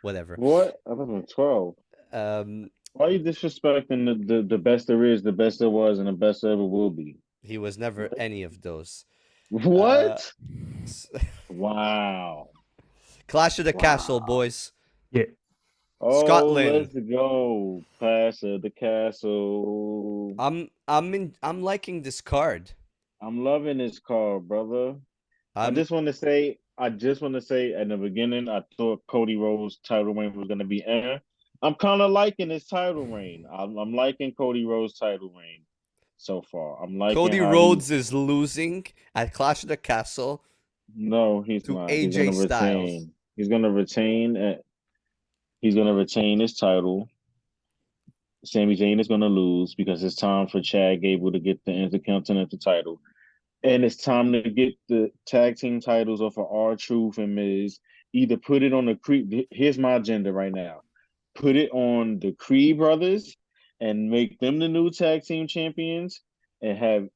whatever. What? I was 12. Um, Why are you disrespecting the best there is, the best there was, and the best there ever will be? he was never any of those. What? S- Wow. Clash of the Castle, Wow. boys. Yeah. Oh, Scotland. let's go. Clash of the Castle. I'm liking this card. I'm loving this card, brother. I I'm just want to say, at the beginning, I thought Cody Rhodes' title reign was going to be I'm kind of liking his title reign. I'm liking Cody Rhodes' title reign so far. I'm liking Cody how Rhodes is losing at Clash of the Castle No, he's to not. He's AJ gonna Styles. retain. He's gonna retain his title. Sami Zayn is gonna lose because it's time for Chad Gable to get the Intercontinental title. And it's time to get the tag team titles off of R-Truth and Miz. Either put it on the Creed. Here's my agenda right now. Put it on the Creed brothers and make them the new tag team champions and have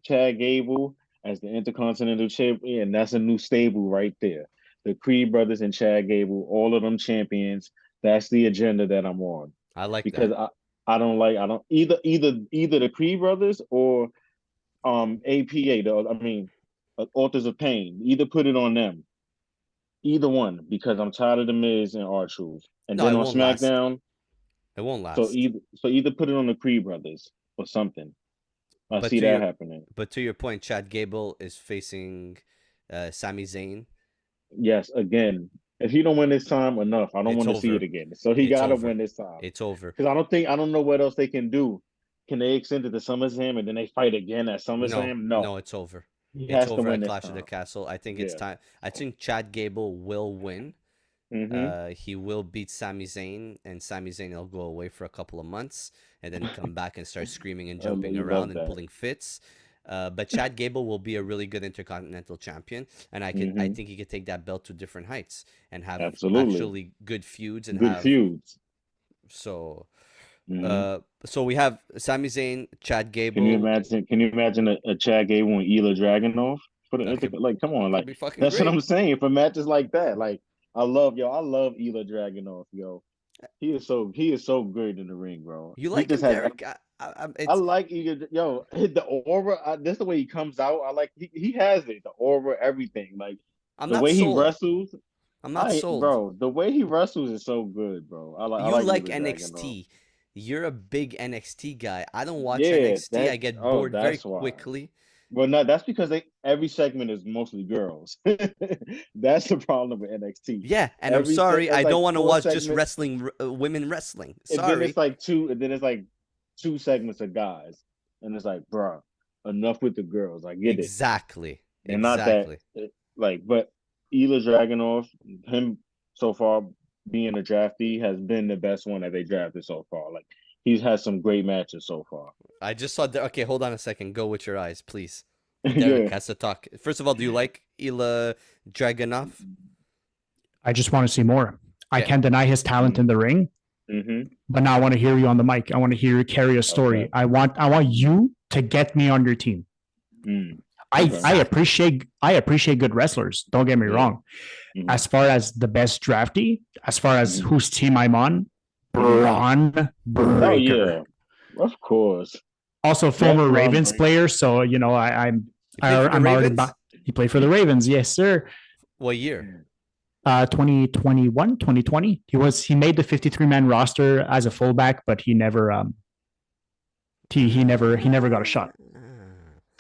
Chad Gable as the Intercontinental Champion. And that's a new stable right there. The Creed brothers and Chad Gable, all of them champions. That's the agenda that I'm on. I like Because that. I don't like I don't either the Creed brothers or APA, Authors of Pain. Either put it on them. Either one, because I'm tired of the Miz and R-Truth. And No, then it on won't last. SmackDown, It won't last. either put it on the Creed brothers or something. I But see to that your happening. but to your point, Chad Gable is facing Sami Zayn. Yes, again. If he don't win this time, enough. I don't It's want to see it over. again. So he It's gotta over. win this time. It's over. Because I don't know what else they can do. Can they extend it to SummerSlam and then they fight again at No, SummerSlam? No. no, it's over. He It's has to over win at this Clash of the time. Castle. I think it's Yeah. time. I think Chad Gable will win. Mm-hmm. He will beat Sami Zayn, and Sami Zayn will go away for a couple of months and then come back and start screaming and jumping You around love and that. pulling fits. But Chad Gable will be a really good Intercontinental Champion, and I think he could take that belt to different heights and have Absolutely. actually good feuds and Good have feuds. so. Mhm. So we have Sami Zayn, Chad Gable. Can you imagine a Chad Gable and Ela Dragunov for like come on, That could like be fucking that's great. what I'm saying for matches like that. Like I love Ela Dragunov, yo. He is so good in the ring, bro. You He like him, just has Derek? I like the aura. That's the way he comes out. I like he has it, the aura, everything. Like I'm the not way he sold. wrestles. I'm not sold. The way he wrestles is so good, bro. I You like like Ela Dragunov. NXT. You're a big NXT guy. I don't watch Yeah, NXT. I get bored very that's why. quickly. Well, no, that's because every segment is mostly girls. That's the problem with NXT. Yeah, and I'm sorry, I it's like don't want to 4 watch just segments, wrestling, women wrestling. and then Sorry. it's like two segments of guys, and it's like, bruh, enough with the girls. I get it, Exactly. and not that Exactly. but Ela Dragunov, him so far being a draftee has been the best one that they drafted so far. Like he's had some great matches so far. I just saw. Okay, hold on a second. Go with your eyes, please. Derek Yeah. has to talk. First of all, do you like Ela Dragunov? I just want to see more. I Okay. can't deny his talent in the ring. Mm-hmm. But now I want to hear you on the mic. I want to hear you carry a story. Okay. I want you to get me on your team. Mm. I Okay. I appreciate I appreciate good wrestlers. Don't get me Yeah. wrong. Mm-hmm. As far as the best draftee, as far as Mm-hmm. whose team I'm on, Mm-hmm. Braun Oh Breaker. yeah, of course. Also, That former Braun Ravens Breaker. player, so you know You played for the I'm already. Ravens? He played for the Ravens, yes, sir. What year? 2021, 2020. He made the 53-man roster as a fullback, but he never he never got a shot.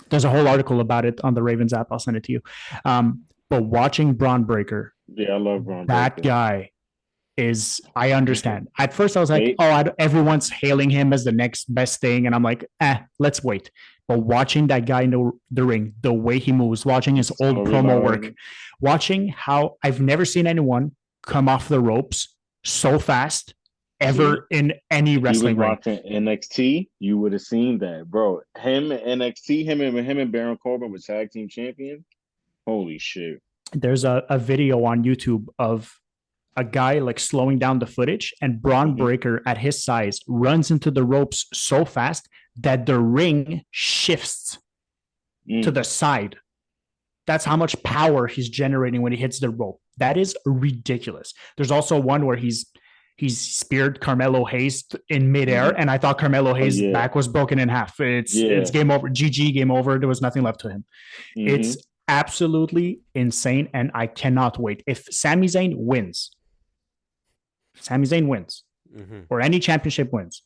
There's a whole article about it on the Ravens app. I'll send it to you. But watching Braun Breaker, Yeah, I love Braun that Breaker. guy is. I understand. At first, I was like, They, everyone's hailing him as the next best thing, and I'm like, let's wait. But watching that guy in the ring, the way he moves, watching his old promo work, watching how I've never seen anyone come off the ropes so fast ever in any wrestling you was ring. watching NXT, you would have seen that, bro. Him and NXT, him and Baron Corbin were tag team champions. Holy shit! There's a video on YouTube of a guy like slowing down the footage, and Braun Breaker at his size runs into the ropes so fast that the ring shifts to the side. That's how much power he's generating when he hits the rope. That is ridiculous. There's also one where he's speared Carmelo Hayes in midair, and I thought Carmelo Hayes' back was broken in half. It's game over. GG, game over. There was nothing left to him. It's absolutely insane, and I cannot wait. If Sami Zayn wins, or any championship wins,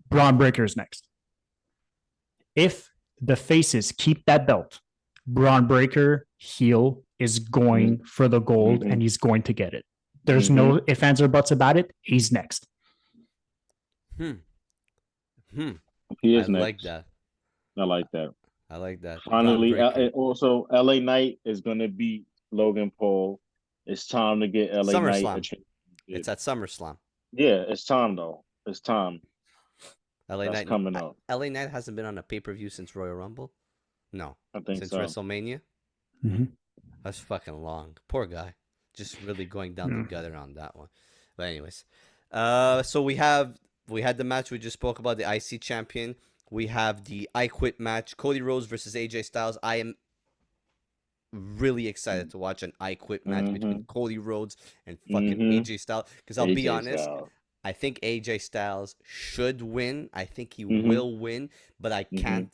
Braun Breaker is next. If the faces keep that belt, Braun Breaker heel is going for the gold, and he's going to get it. There's no ifs, ands, or buts about it. He's next. He is I next. like that. I like that. I like that. Finally, also LA Knight is going to beat Logan Paul. It's time to get LA Knight a championship. It's at SummerSlam. Yeah, it's time though. It's time. LA That's Knight coming up. LA Knight hasn't been on a pay-per-view since Royal Rumble. No, I think since so. WrestleMania. That's fucking long. Poor guy. Just really going down the gutter on that one. But anyways, so we had the match we just spoke about, the IC champion. We have the I Quit match, Cody Rhodes versus AJ Styles. I am really excited to watch an I Quit match between Cody Rhodes and fucking AJ Styles. Because I'll be honest, I think AJ Styles should win. I think he will win, but I can't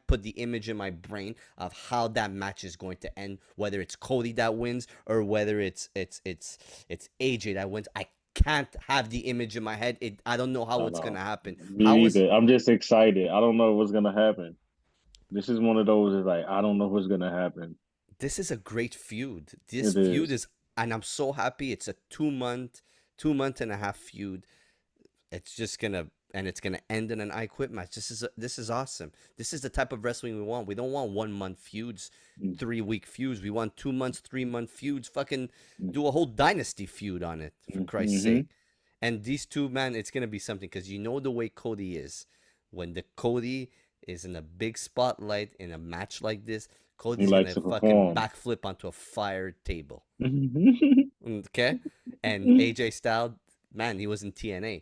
put the image in my brain of how that match is going to end, whether it's Cody that wins or whether it's AJ that wins. I can't have the image in my head. I don't know how it's going to happen. Me neither. I'm just excited. I don't know what's going to happen. This is one of those is like, I don't know what's going to happen. This is a great feud. This feud is, and I'm so happy. It's a 2-month and a half feud. It's just going to, and it's gonna end in an I Quit match. This is awesome. This is the type of wrestling we want. We don't want 1-month feuds, 3-week feuds. We want 2 months, 3-month feuds. Fucking do a whole dynasty feud on it, for Christ's sake. And these two, man, it's gonna be something, because you know the way Cody is. When the Cody is in a big spotlight in a match like this, Cody's gonna fucking backflip onto a fire table. Okay, and AJ Styles, man, he was in TNA.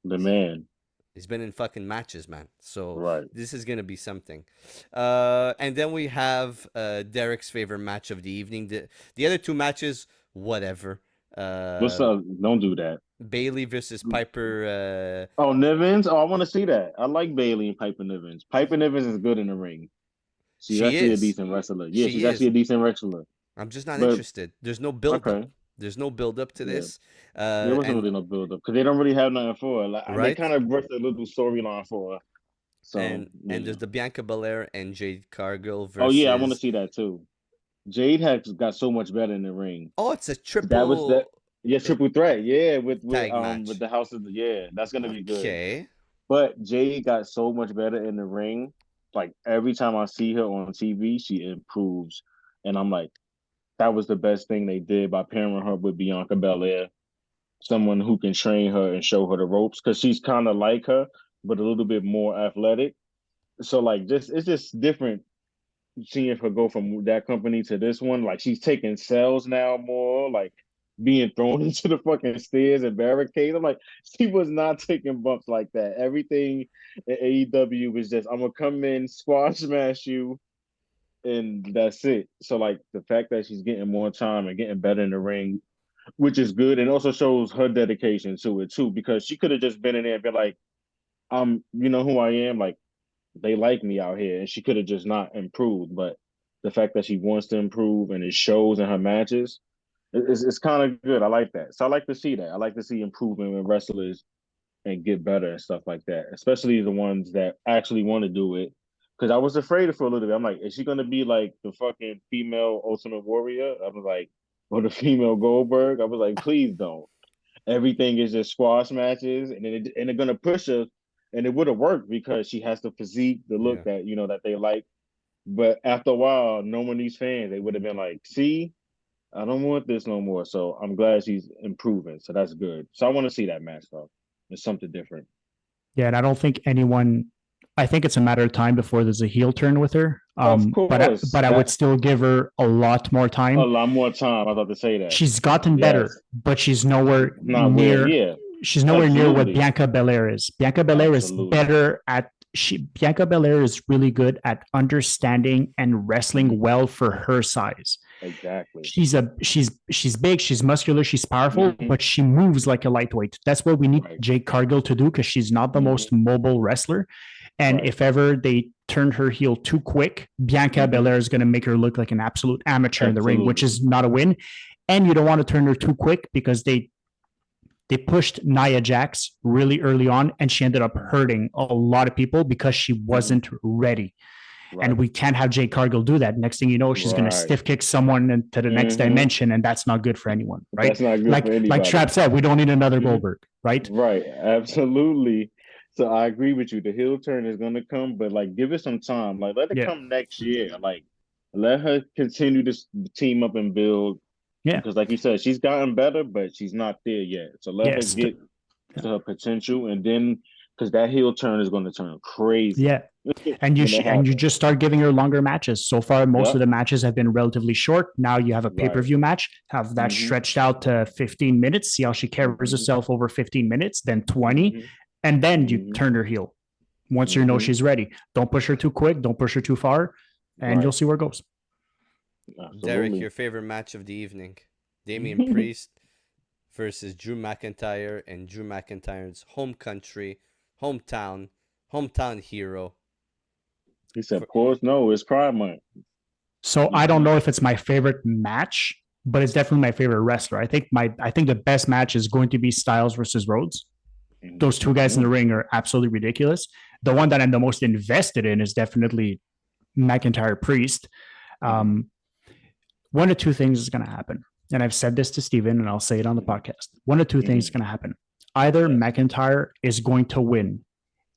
The man. He's been in fucking matches, man. So this is going to be something. And then we have Derek's favorite match of the evening. The other two matches, whatever. Don't do that. Bailey versus Piper. Nivens? Oh, I want to see that. I like Bailey and Piper Nivens. Piper Nivens is good in the ring. She's actually a decent wrestler. Yeah, she's actually a decent wrestler. I'm just not interested. There's no build up. There's no build up to this. There wasn't really no build up because they don't really have nothing for her. Like, they kind of brushed a little storyline for her. So and there's the Bianca Belair and Jade Cargill versus. Oh yeah, I want to see that too. Jade has got so much better in the ring. Oh, it's a triple. That was that. Yeah, triple threat. Yeah, with the House of the that's gonna be good. Okay. But Jade got so much better in the ring. Like every time I see her on TV, she improves, and I'm like, that was the best thing they did by pairing her with Bianca Belair, someone who can train her and show her the ropes, because she's kind of like her, but a little bit more athletic. So like, it's just different seeing her go from that company to this one. Like she's taking sales now more. Like being thrown into the fucking stairs and barricades. I'm like, she was not taking bumps like that. Everything in AEW was just, I'm gonna come in, squash smash you, and that's it. So like the fact that she's getting more time and getting better in the ring, which is good, and also shows her dedication to it too, because she could have just been in there and been like, you know who I am, like they like me out here, and she could have just not improved. But the fact that she wants to improve and it shows in her matches, it's kind of good. I like that. So I like to see that. I like to see improvement in wrestlers and get better and stuff like that, especially the ones that actually want to do it. Because I was afraid for a little bit. I'm like, is she gonna be like the fucking female Ultimate Warrior? I was like, or the female Goldberg? I was like, please don't. Everything is just squash matches, and they're gonna push her, and it would have worked because she has the physique, the look Yeah. that that they like. But after a while, knowing these fans, they would have been like, see, I don't want this no more. So I'm glad she's improving. So that's good. So I want to see that match though. It's something different. Yeah, and I don't think anyone. I think it's a matter of time before there's a heel turn with her. Of course, But I would still give her a lot more a time. lot more time. I thought to say that. She's gotten better, Yes. but she's nowhere Not near. where, yeah. She's nowhere near what Absolutely. Bianca Belair is. Bianca Belair is Absolutely. better at. Bianca Belair is really good at understanding and wrestling well for her size. Exactly. She's big, she's muscular, she's powerful, Mhm. but she moves like a lightweight. That's what we need Right. Jade Cargill to do, because she's not the Mhm. most mobile wrestler. And Right. if ever they turn her heel too quick, Bianca Mhm. Belair is going to make her look like an absolute amateur in the ring, which Absolutely. is not a win. And you don't want to turn her too quick, because they pushed Nia Jax really early on, and she ended up hurting a lot of people because she wasn't ready. Right. And we can't have Jade Cargill do that. Next thing you know, she's going to Right. stiff kick someone into the next Mhm. dimension, and that's not good for anyone, right? That's not good like for anybody. like Trap said, we don't need another Mhm. Goldberg, right? Right. Absolutely. So I agree with you. The heel turn is gonna come, but like give it some time. Like let it Yeah. come next year. Like let her continue to team up and build. Yeah. Because like you said, she's gotten better, but she's not there yet. So let Yes. her get to her potential, and then because that heel turn is going to turn crazy. Yeah. And you when it and you happens. just start giving her longer matches. So far, most Yep. of the matches have been relatively short. Now you have a Right. pay-per-view match, have that Mhm. stretched out to 15 minutes, see how she carries Mhm. herself over 15 minutes, then 20, Mhm. and then you Mhm. turn her heel. Once you know Mhm. she's ready. Don't push her too quick, don't push her too far, and Right. you'll see where it goes. Derek, Absolutely. your favorite match of the evening? Damian Priest versus Drew McIntyre in Drew McIntyre's home country, hometown hero. He said, of course, no, it's Pride Month. So I don't know if it's my favorite match, but it's definitely my favorite wrestler. I think the best match is going to be Styles versus Rhodes. Those two guys in the ring are absolutely ridiculous. The one that I'm the most invested in is definitely McIntyre Priest. One of two things is going to happen. And I've said this to Steven, and I'll say it on the podcast. One of two things is going to happen. Either McIntyre is going to win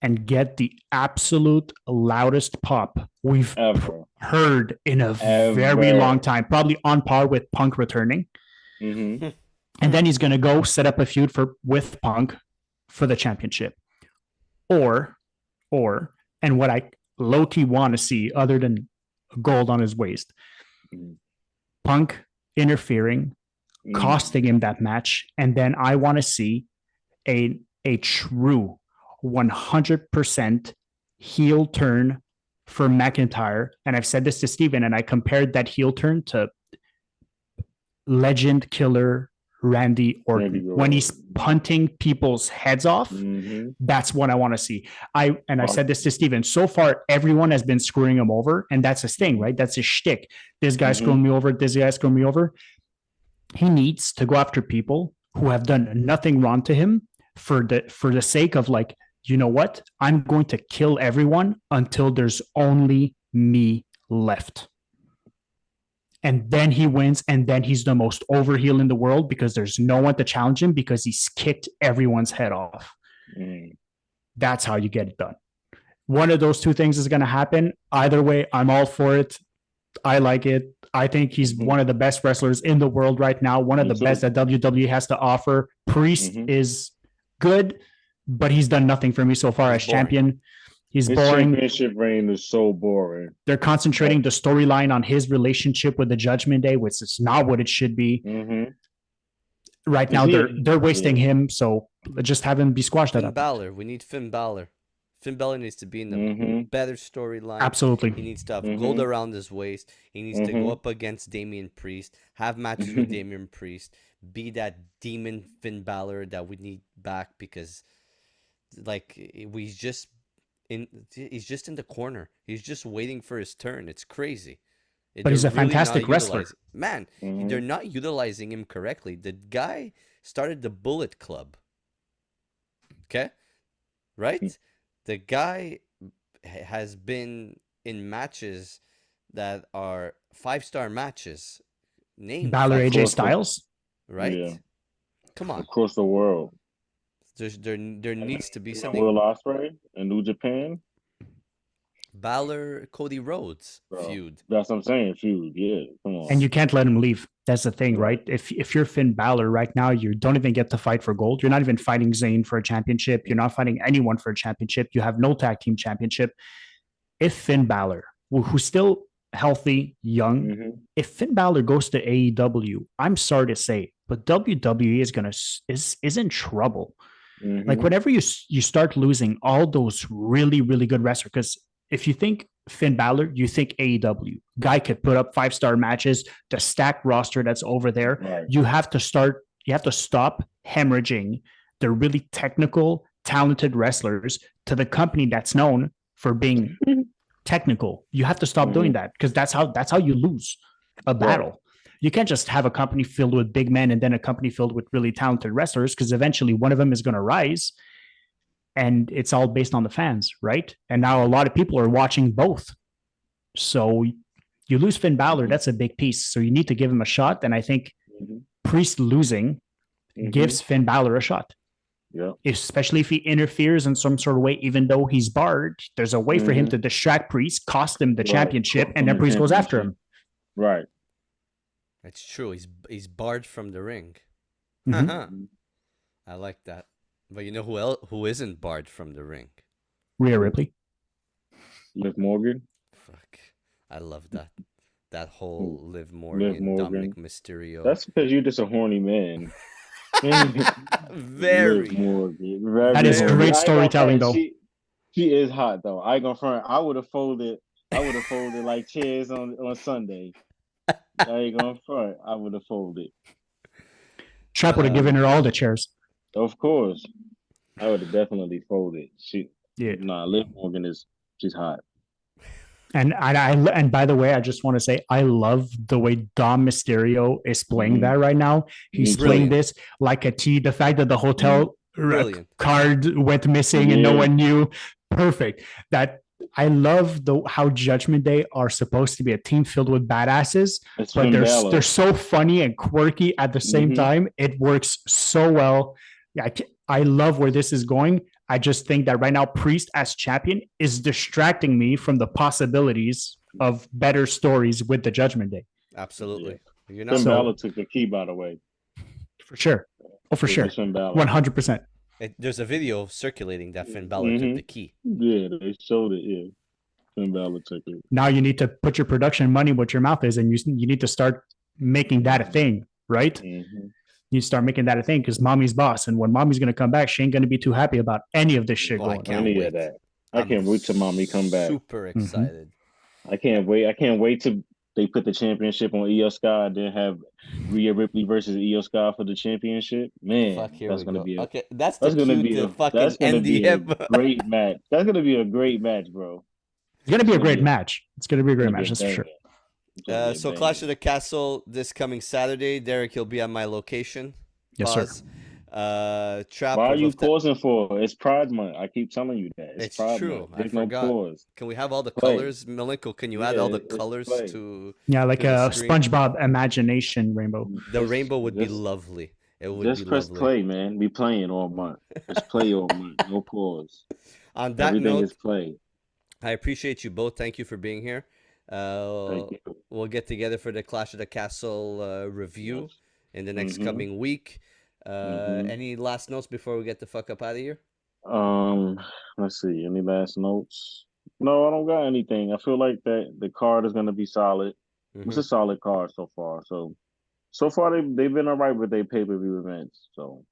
and get the absolute loudest pop we've Ever. heard in a very long time, probably on par with Punk returning. Mm-hmm. And then he's going to go set up a feud with Punk for the championship. Or, and what I low-key want to see, other than gold on his waist, Punk interfering, costing him that match, and then I want to see a true 100% heel turn for McIntyre. And I've said this to Steven, and I compared that heel turn to legend killer Randy Orton. When he's punting people's heads off, that's what I want to see. I said this to Steven. So far, everyone has been screwing him over, and that's his thing, right? That's his shtick. This guy's screwing me over. This guy's screwing me over. He needs to go after people who have done nothing wrong to him for the sake of, like, you know what? I'm going to kill everyone until there's only me left. And then he wins, and then he's the most over heel in the world because there's no one to challenge him because he's kicked everyone's head off. That's how you get it done. One of those two things is going to happen. Either way, I'm all for it. I like it. I think he's one of the best wrestlers in the world right now, one of the best that WWE has to offer. Priest is good, but he's done nothing for me so far as champion. He's boring. His championship reign is so boring. They're concentrating the storyline on his relationship with the Judgment Day, which is not what it should be. Right now, they're wasting him, so just have him be squashed. Finn Balor. We need Finn Balor. Finn Balor needs to be in the better storyline. Absolutely. He needs to have gold around his waist. He needs to go up against Damian Priest, have matches with Damian Priest, be that demon Finn Balor that we need back, because like he's just in the corner. He's just waiting for his turn. It's crazy. But he's a fantastic wrestler. Man, they're not utilizing him correctly. The guy started the Bullet Club. Okay? Right? The guy has been in matches that are 5-star matches. Named Balor, AJ Styles? Right? Yeah. Come on. Across the world. There needs to be something. Will Ospreay in New Japan? Balor, Cody Rhodes feud. That's what I'm saying, feud. Yeah, come on. And you can't let him leave. That's the thing, right? If you're Finn Balor right now, you don't even get to fight for gold. You're not even fighting Zayn for a championship. You're not fighting anyone for a championship. You have no tag team championship. If Finn Balor, who's still healthy, young, if Finn Balor goes to AEW, I'm sorry to say, but WWE is in trouble. Like whenever you start losing all those really, really good wrestlers, because if you think Finn Balor, you think AEW. Guy could put up 5-star matches, the stacked roster that's over there. Right. You have to stop hemorrhaging the really technical, talented wrestlers to the company that's known for being technical. You have to stop doing that, because that's how you lose a battle. Right. You can't just have a company filled with big men and then a company filled with really talented wrestlers, because eventually one of them is going to rise. And it's all based on the fans, right? And now a lot of people are watching both. So you lose Finn Balor, that's a big piece. So you need to give him a shot. And I think Priest losing gives Finn Balor a shot. Yeah. Especially if he interferes in some sort of way, even though he's barred, there's a way for him to distract Priest, cost him the championship, and then Priest goes after him. Right. That's true. He's barred from the ring. I like that. But you know who isn't barred from the ring? Rhea Ripley. Liv Morgan. Fuck. I love that. That whole Liv Morgan, Dominic Mysterio. That's because you're just a horny man. Very. That is great storytelling, though. She is hot, though. I ain't gonna front. I would have folded like chairs on Sunday. I ain't gonna front. I would have folded. Trap would have given her all the chairs. Of course. I would have definitely folded. Liv Morgan she's hot. And by the way, I just want to say I love the way Dom Mysterio is playing that right now. He's playing this like a T. The fact that the hotel card went missing and no one knew. Perfect. That I love how Judgment Day are supposed to be a team filled with badasses, but they're so funny and quirky at the same time. It works so well. I love where this is going. I just think that right now Priest as champion is distracting me from the possibilities of better stories with the Judgment Day. Absolutely. Finn Balor took the key, by the way. For sure. Oh, for sure. 100%. There's a video circulating that Finn Balor took the key. Yeah, they showed it. Yeah, Finn Balor took it. Now you need to put your production money where your mouth is, and you need to start making that a thing, right? You start making that a thing, because mommy's boss, and when mommy's going to come back, she ain't going to be too happy about any of this shit going on. Any of that. I can't wait till mommy come back. Super excited. I can't wait. I can't wait till they put the championship on Io Sky, then have Rhea Ripley versus Io Sky for the championship. Man, that's going to be that's going to be a fucking NDM. Great match. That's going to be a great match, bro. It's going to be a great match. It's going to be a great match, that's for sure. So Clash of the Castle this coming Saturday. Derek, you'll be at my location. Yes, sir. Trap. Why are you pausing for? It's Pride Month. I keep telling you that. It's Pride true. Month. There's no pause. Can we have all the colors, Milenko? Can you add all the colors to? Yeah, like a SpongeBob imagination rainbow. The rainbow would be lovely. It would just be press lovely. play, man. Be playing all month. Just play all month. No pause. On that Everything note, is play. I appreciate you both. Thank you for being here. We'll get together for the Clash of the Castle review in the next coming week. Any last notes before we get the fuck up out of here? Let's see. Any last notes? No, I don't got anything. I feel like that the card is going to be solid. It's a solid card so far. So so far they've been all right with their pay-per-view events. So,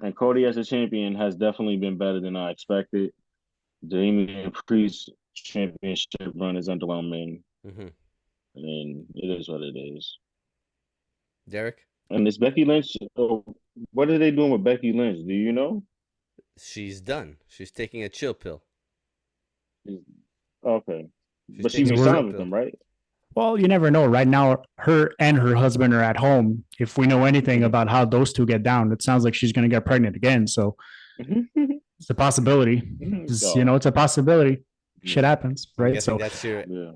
and Cody as a champion has definitely been better than I expected. Damian Priest championship run is underwhelming, Mm-hmm. and it is what it is. Derek, And this Becky Lynch, oh, what are they doing with Becky Lynch? Do you know? she's done. She's taking a chill pill. Okay, She's but she taking a we're- chill resigned with pill. them, right? Well, you never know. Right now, her and her husband are at home. If we know anything about how those two get down, it sounds like she's going to get pregnant again. So it's a possibility. It's a possibility. Shit happens, I'm right? guessing So that's your Yeah.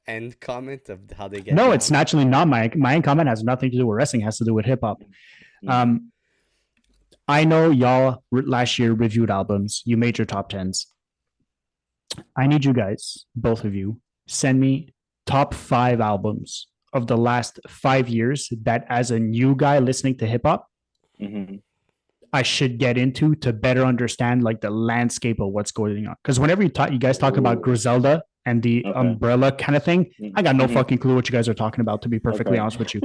end comment of how they get. no, down? it's naturally not my end comment. Has nothing to do with wrestling. It has to do with hip hop. I know y'all last year reviewed albums. You made your top tens. I need you guys, both of you, send me top 5 albums of the last 5 years that, as a new guy listening to hip hop, Mm-hmm. I should get into to better understand like the landscape of what's going on. Because whenever you guys talk about Griselda and the umbrella kind of thing, I got no fucking clue what you guys are talking about, to be perfectly honest with you.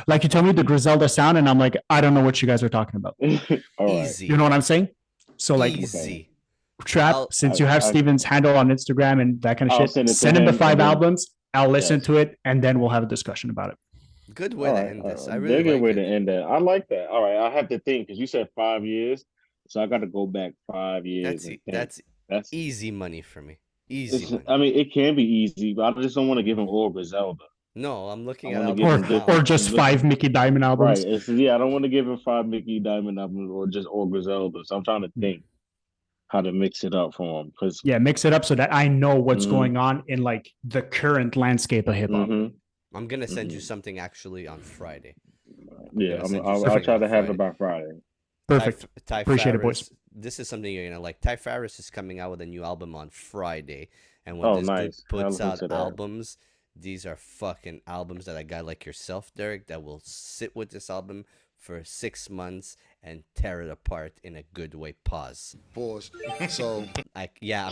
Like, you tell me the Griselda sound and I'm like, I don't know what you guys are talking about. Easy. You know what I'm saying? So like, easy. Trap, since you have Steven's handle on Instagram and that kind of shit, send him the 5 albums. I'll listen to it and then we'll have a discussion about it. Good way to end this. I really Very good like way it. to end that. I like that. All right, I have to think because you said 5 years, so I got to go back 5 years. That's easy money for me. Easy money. I mean, it can be easy, but I just don't want to give him all Griselda. No, I'm looking I at wanna give him albums now. Or just 5 Mickey Diamond albums. Right. I don't want to give him 5 Mickey Diamond albums or just all Griselda. So I'm trying to think how to mix it up for him. Mix it up so that I know what's going on in like the current landscape of hip hop. I'm gonna send you something actually on Friday. Yeah, I'll try to have it by Friday. Perfect. Ty Appreciate Farris, it, boys. This is something you're gonna like. Ty Farris is coming out with a new album on Friday, and when this nice. dude puts out albums, these are fucking albums that a guy like yourself, Derek, that will sit with this album for 6 months and tear it apart in a good way. Pause. So I'm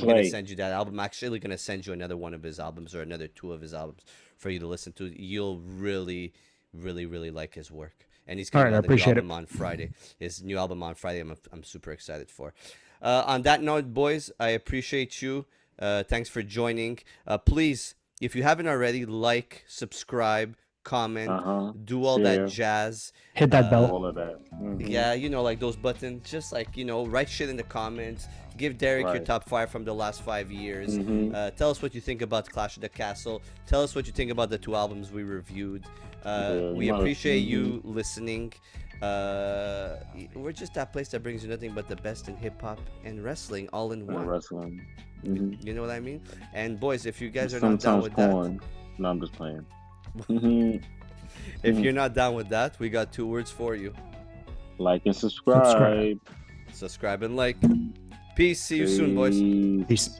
gonna send you that album. I'm actually gonna send you another one of his albums or another 2 of his albums for you to listen to. You'll really, really, really like his work. And he's coming out with a new album on Friday. His new album on Friday. I'm super excited for. On that note, boys, I appreciate you. Thanks for joining. Please, if you haven't already, like, subscribe, comment, do all that jazz. Hit that bell. All of that. Yeah, like those buttons. Just like, write shit in the comments. Give Derek your top 5 from the last 5 years. Tell us what you think about Clash of the Castle. Tell us what you think about the 2 albums we reviewed. We appreciate you listening. We're just that place that brings you nothing but the best in hip hop and wrestling all in one. Wrestling. You know what I mean? And boys, if you guys are not down with that, no, I'm just playing. If you're not down with that, we got 2 words for you: like and subscribe. Subscribe and like. Peace. See you soon, boys. Peace.